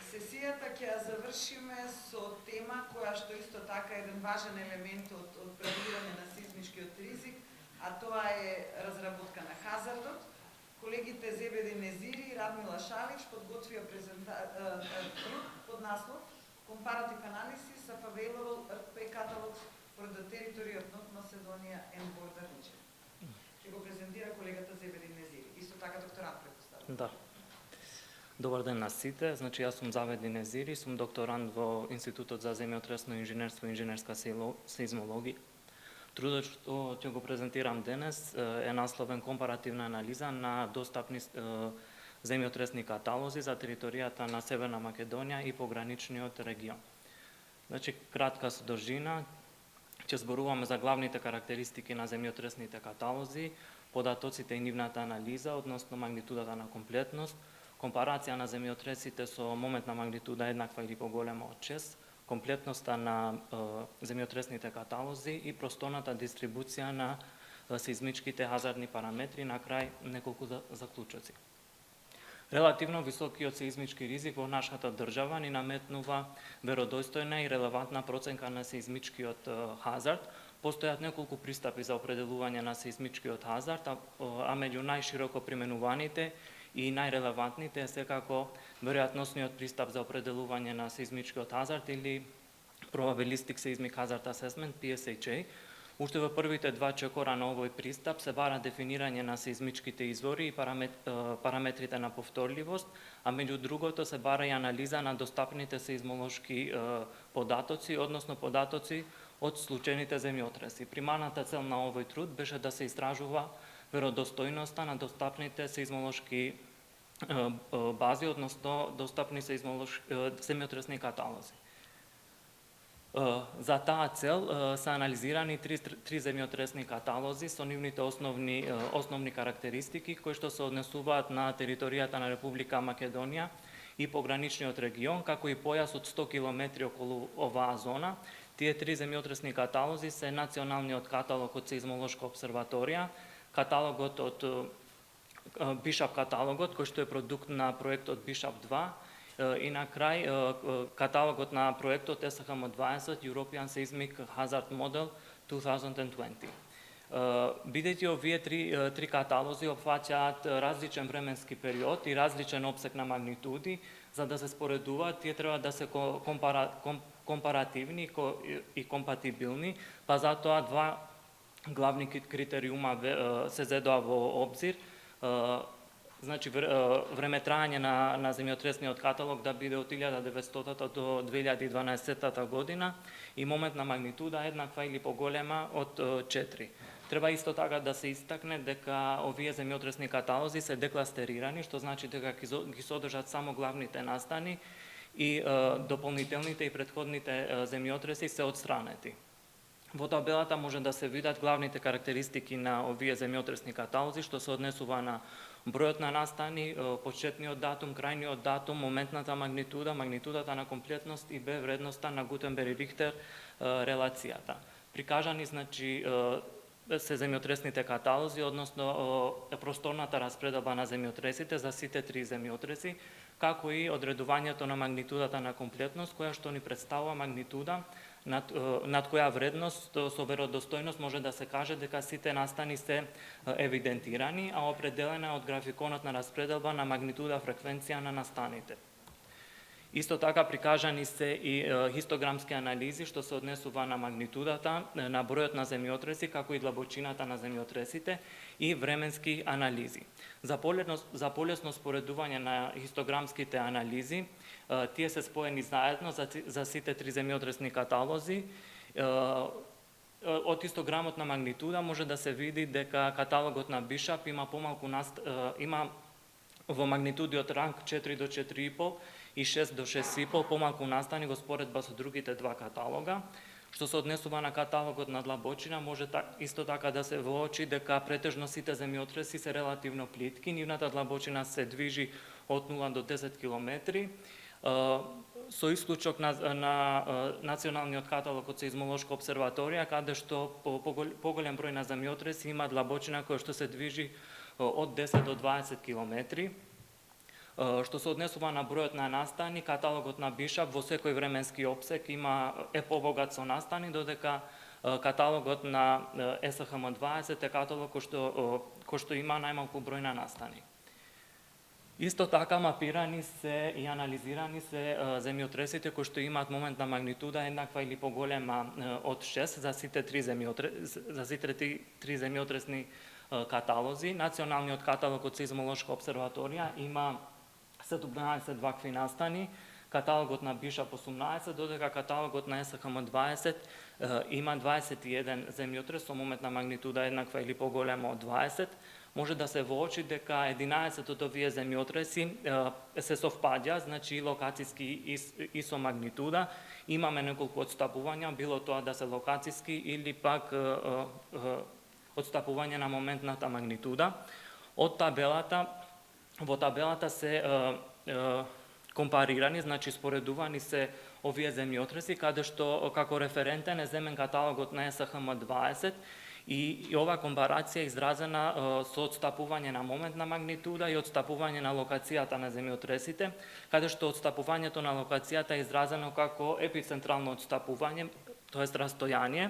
Сесијата ќе ја завршиме со тема која што исто така е еден важен елемент од предвидување на сеизмичкиот ризик, а тоа е разработка на хазардот. Колегите Зебедин Незири и Радмила Шалич подготвија труд под наслов Comparative Analysis of Available Earthquake Catalogs for the Territory of North Macedonia and Border Region. Ќе го презентира колегата Зебедин Незири. Исто така докторант предпоставам. Да. Добар ден на сите. Значи, јас сум Заведин Незири, сум докторант во Институтот за земјотресно инженерство и инженерска сеизмологија. Трудот што ќе го презентирам денес е насловен компаративна анализа на достапни земјотресни каталози за територијата на Северна Македонија и пограничниот регион. Значи, кратка содржина, ќе зборуваме за главните карактеристики на земјотресните каталози, податоците и нивната анализа, односно магнитудата на комплетност, компарација на земјотресите со момент на магнитуда еднаква или поголема од 6, комплетноста на земјотресните каталози и просторната дистрибуција на сеизмичките хазардни параметри, на крај неколку заклучоци. Релативно високиот сеизмички ризик во нашата држава ни наметнува веродостојна и релевантна проценка на сеизмичкиот хазард. Постојат неколку пристапи за определување на сеизмичкиот хазард, а меѓу најшироко применуваните и најрелевантните е секако веројатносниот пристап за определување на сеизмичкиот хазард или Probabilistic Seismic Hazard Assessment, PSHA. Уште во првите два чекора на овој пристап се бара дефинирање на сеизмичките извори и параметрите на повторливост, а меѓу другото се бара и анализа на достапните сеизмолошки податоци, односно податоци од случајните земјотреси. Примарната цел на овој труд беше да се истражува веродостојноста на достапните сеизмолошки бази, односно достапни земјотресни каталози. За таа цел се анализирани три земјотресни каталози со нивните основни карактеристики кои што се однесуваат на територијата на Република Македонија и пограничниот регион, како и појас од 100 км околу оваа зона. Тие три земјотресни каталози се националниот каталог од Сеизмолошка обсерваторија, каталогот од Бишап каталогот, кој што е продукт на проектот Бишап 2, и на крај каталогот на проектот SHM20 European Seismic Hazard Model 2020. Бидејќи овие три каталози опфаќаат различен временски период и различен опсег на магнитуди, за да се споредуваат, тие треба да се компаративни и компатибилни, па затоа два главни критериума се зедоа во обзир. Значи, времетрајање на земјотресниот каталог да биде од 1900 до 2012 година и момент на магнитуда еднаква или поголема од 4. Треба исто така да се истакне дека овие земјотресни каталози се декластерирани, што значи дека ги содржат само главните настани и дополнителните и претходните земјотреси се отстранети. Во табелата може да се видат главните карактеристики на овие земјотресни каталози, што се однесува на бројот на настани, почетниот датум, крајниот датум, моментната магнитуда, магнитудата на комплетност и Б вредноста на Гутенберг-Рихтер релацијата. Прикажани, значи, се земјотресните каталози, односно просторната распределба на земјотресите за сите три земјотреси, како и одредувањето на магнитудата на комплетност, која што ни представува магнитуда над која вредност со веродостојност може да се каже дека сите настани се евидентирани, а определена од графиконот на распределба на магнитуда фреквенција на настаните. Исто така прикажани се и хистограмски анализи што се однесува на магнитудата, на бројот на земјотреси, како и длабочината на земјотресите и временски анализи. За полесно споредување на хистограмските анализи, тие се споени заедно за сите три земјотресни каталози. Од хистограмот на магнитуда може да се види дека каталогот на Бишап има има во магнитуди од ранг 4 до 4,5 и 6 до 6,5 помалку настани во споредба со другите два каталога. Што се однесува на каталогот на длабочина, може исто така да се воочи дека претежно сите земјотреси се релативно плитки, нивната длабочина се движи од 0 до 10 км, со исклучок на националниот каталог од Сеизмолошка обсерваторија, каде што поголем број на земјотреси има длабочина која што се движи од 10 до 20 км. Што се однесува на бројот на настани, каталогот на Бишап во секој временски опсек е побогат со настани, додека каталогот на SHM20 е каталог кој што има најмалку број на настани. Исто така мапирани се и анализирани се земјотресите кои што имаат момент на магнитуда еднаква или поголема од 6 за сите три земјотресни каталози. Националниот каталог од Сеизмолошка обсерваторија има 17 вакви настани, каталогот на Бишап 18, додека каталогот на SHM20 има 21 земјотрес со момент на магнитуда еднаква или поголема од 20. Може да се воочи дека 11 од овие земјотреси се совпаѓа, значи и локацијски и со магнитуда. Имаме неколку отстапувања, било тоа да се локацијски или пак отстапување на моментната магнитуда. Од во табелата се компарирани, значи споредувани се овие земјотреси, каде што како референтен е земен каталогот на SHM20 и ова компарација е изразена со отстапување на момент на магнитуда и отстапување на локацијата на земјотресите, каде што отстапувањето на локацијата е изразено како епицентрално отстапување, тоест растојание.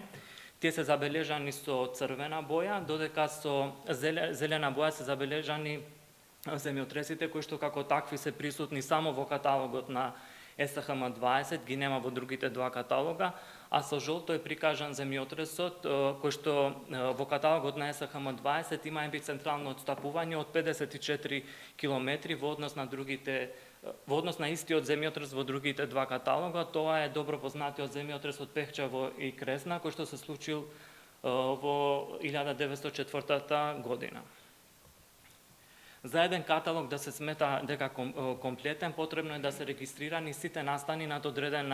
Тие се забележани со црвена боја, додека со зелена боја се забележани земјотресите, кои што како такви се присутни само во каталогот на СХМ-20, ги нема во другите два каталога, а со жолто е прикажан земјотресот, кој што во каталогот на СХМ-20 има епицентрално отстапување од 54 километри во однос на истиот земјотрес во другите два каталога. Тоа е добро познатиот земјотрес од Пехчево и Кресна, кој што се случил во 1904 година. За еден каталог да се смета дека комплетен, потребно е да се регистрирани сите настани над одреден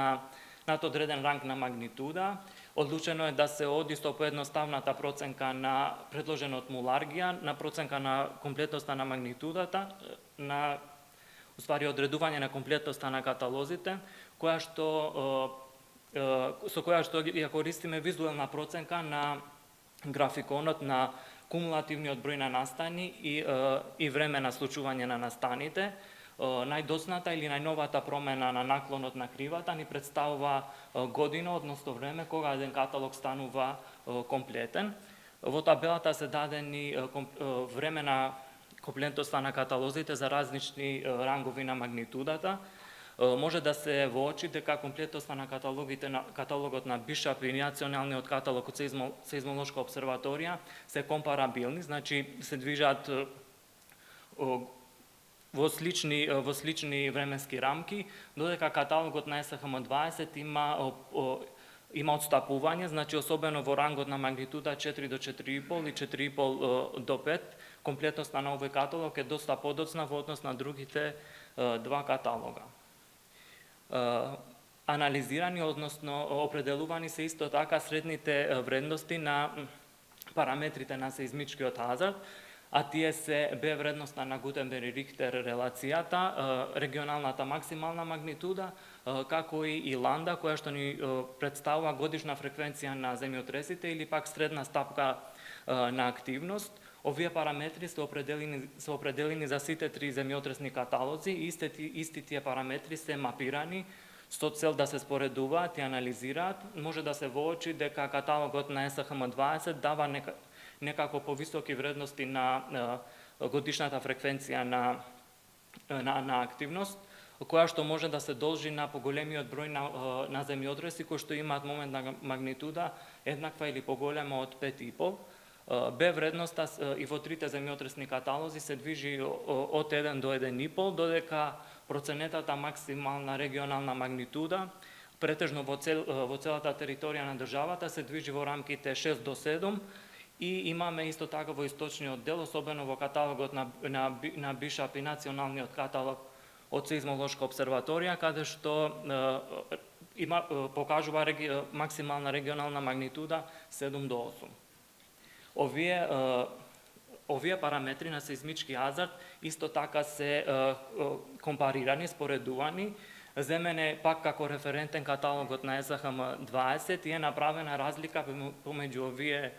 ранг на магнитуда. Одлучено е да се оди со поедноставната проценка на предложена од Муларгија, на проценка на комплетноста на магнитудата, на одредување на комплетноста на каталозите, со која што ја користиме визуелна проценка на графиконот на кумулативниот број на настани и време на случување на настаните. Најдосната или најновата промена на наклонот на кривата ни представува година, односно време, кога еден каталог станува комплетен. Во табелата се дадени време на комплетноста на каталозите за различни рангови на магнитудата. Може да се воочи дека комплетноста на каталогот на Бишап и националниот каталог од Сеизмолошка обсерваторија се компарабилни, значи се движат во слични временски рамки, додека каталогот на СХМ-20 има отстапување, значи особено во рангот на магнитуда 4 до 4,5 и 4,5 до 5, комплетноста на овој каталог е доста подоцна во однос на другите два каталога. Анализирани, односно определувани се исто така средните вредности на параметрите на сеизмичкиот хазард, а тие се Б вредноста на Гутенберг-Рихтер релацијата, регионалната максимална магнитуда, како и ланда, која што ни представува годишна фреквенција на земјотресите или пак средна стапка на активност. Овие параметри се определени за сите три земјотресни каталози и исти тие параметри се мапирани со цел да се споредуваат и анализираат. Може да се воочи дека каталогот на СХМ-20 дава некако повисоки вредности на годишната фреквенција на активност, која што може да се должи на поголемиот број на земјотреси кои што имаат момент на магнитуда еднаква или поголема од 5,5. Б вредноста и во трите земјотресни каталози се движи од 1 до 1,5, додека проценетата максимална регионална магнитуда претежно во целата територија на државата се движи во рамките 6 до 7 и имаме исто така во источниот дел, особено во каталогот на Бишап и националниот каталог од Сеизмолошка обсерваторија, каде што покажува максимална регионална магнитуда 7 до 8. Овие параметри на сеизмички хазард исто така се компарирани, споредувани, земене пак како референтен каталогот на СХМ-20 и е направена разлика помеѓу овие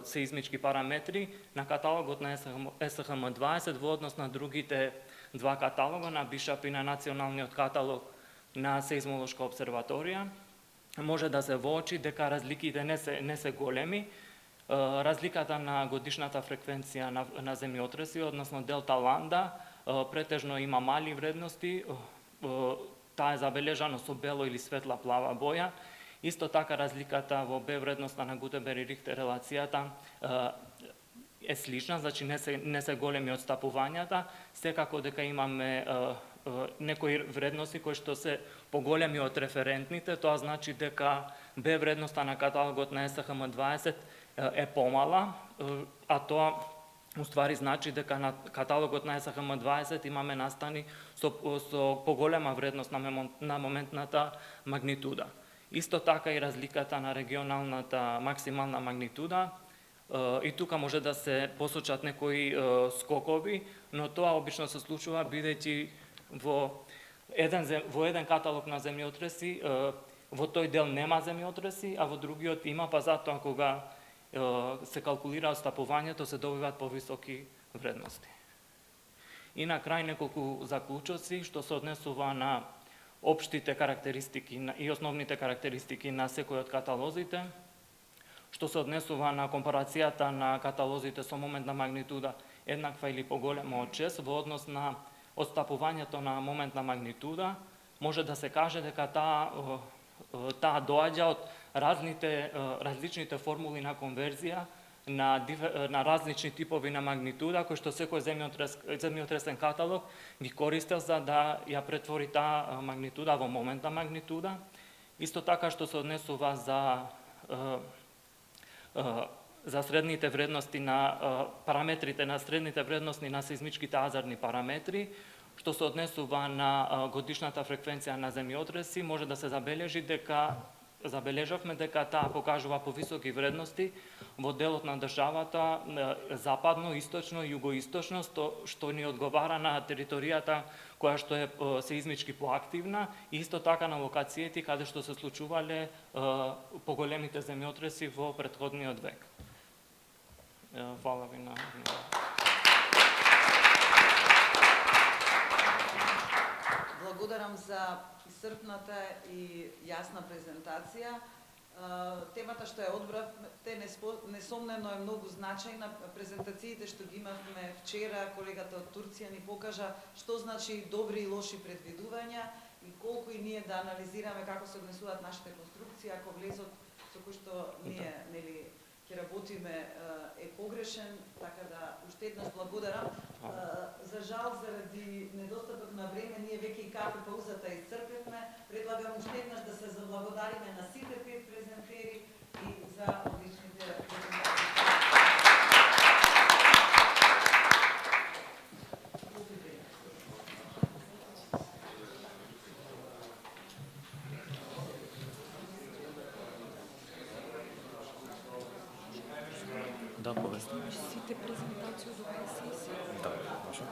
сеизмички параметри на каталогот на СХМ-20 во однос на другите два каталога, на Бишап и на националниот каталог на Сеизмолошка обсерваторија. Може да се воочи дека разликите не се големи. Разликата на годишната фреквенција на земјотреси, односно делта ланда, претежно има мали вредности, таа е забележано со бело или светла плава боја. Исто така разликата во Б вредноста на Гутенберг-Рихтер релацијата е слична, значи не се големи отстапувањата, секако дека имаме некои вредности кои што се поголеми од референтните, тоа значи дека Б вредноста на каталогот на СХМ-20 е помала, а тоа уствари значи дека на каталогот на СХМ-20 имаме настани со поголема вредност на моментната магнитуда. Исто така и разликата на регионалната максимална магнитуда, и тука може да се посочат некои скокови, но тоа обично се случува бидејќи во еден каталог на земјотреси, во тој дел нема земјотреси, а во другиот има, па затоа кога се калкулира отстапувањето, се добиваат повисоки вредности. И на крај неколку заклучоци што се однесува на општите карактеристики и основните карактеристики на секој од каталозите, што се однесува на компарацијата на каталозите со момент на магнитуда еднаква или поголема од 6 во однос на отстапувањето на моментна магнитуда, може да се каже дека таа доаѓа од различните формули на конверзија на различни типови на магнитуда, кои што секој земјотресен каталог ги користел за да ја претвори таа магнитуда во моментна магнитуда. Исто така што се однесува за средните вредности на параметрите на средните вредности на сеизмичките азарни параметри, што се однесува на годишната фреквенција на земјотреси, може да се забележавме дека таа покажува повисоки вредности во делот на државата западно, источно и југоисточно, што ни одговара на територијата која што е сеизмички поактивна и исто така на локациите каде што се случувале поголемите земјотреси во претходниот век. Фала ви на вниманието. Благодарам за исцрпната и јасна презентација. Темата што ја одбравте несомнено е многу значајна. Презентациите што ги имавме вчера, колегата од Турција ни покажа што значи добри и лоши предвидувања и колку и ние да анализираме како се однесуваат нашите конструкции, ако влезот со кој што ние ќе работиме е погрешен, така да уште еднаш благодарам. За жал, заради недостаток на време, ние веќе и кафе паузата исцрпевме. Предлагам уште еднаш да се заблагодариме на сите 5 презентери и за одличните презентации. Да, повести. Сите презентации од оваа сесија. Да, може.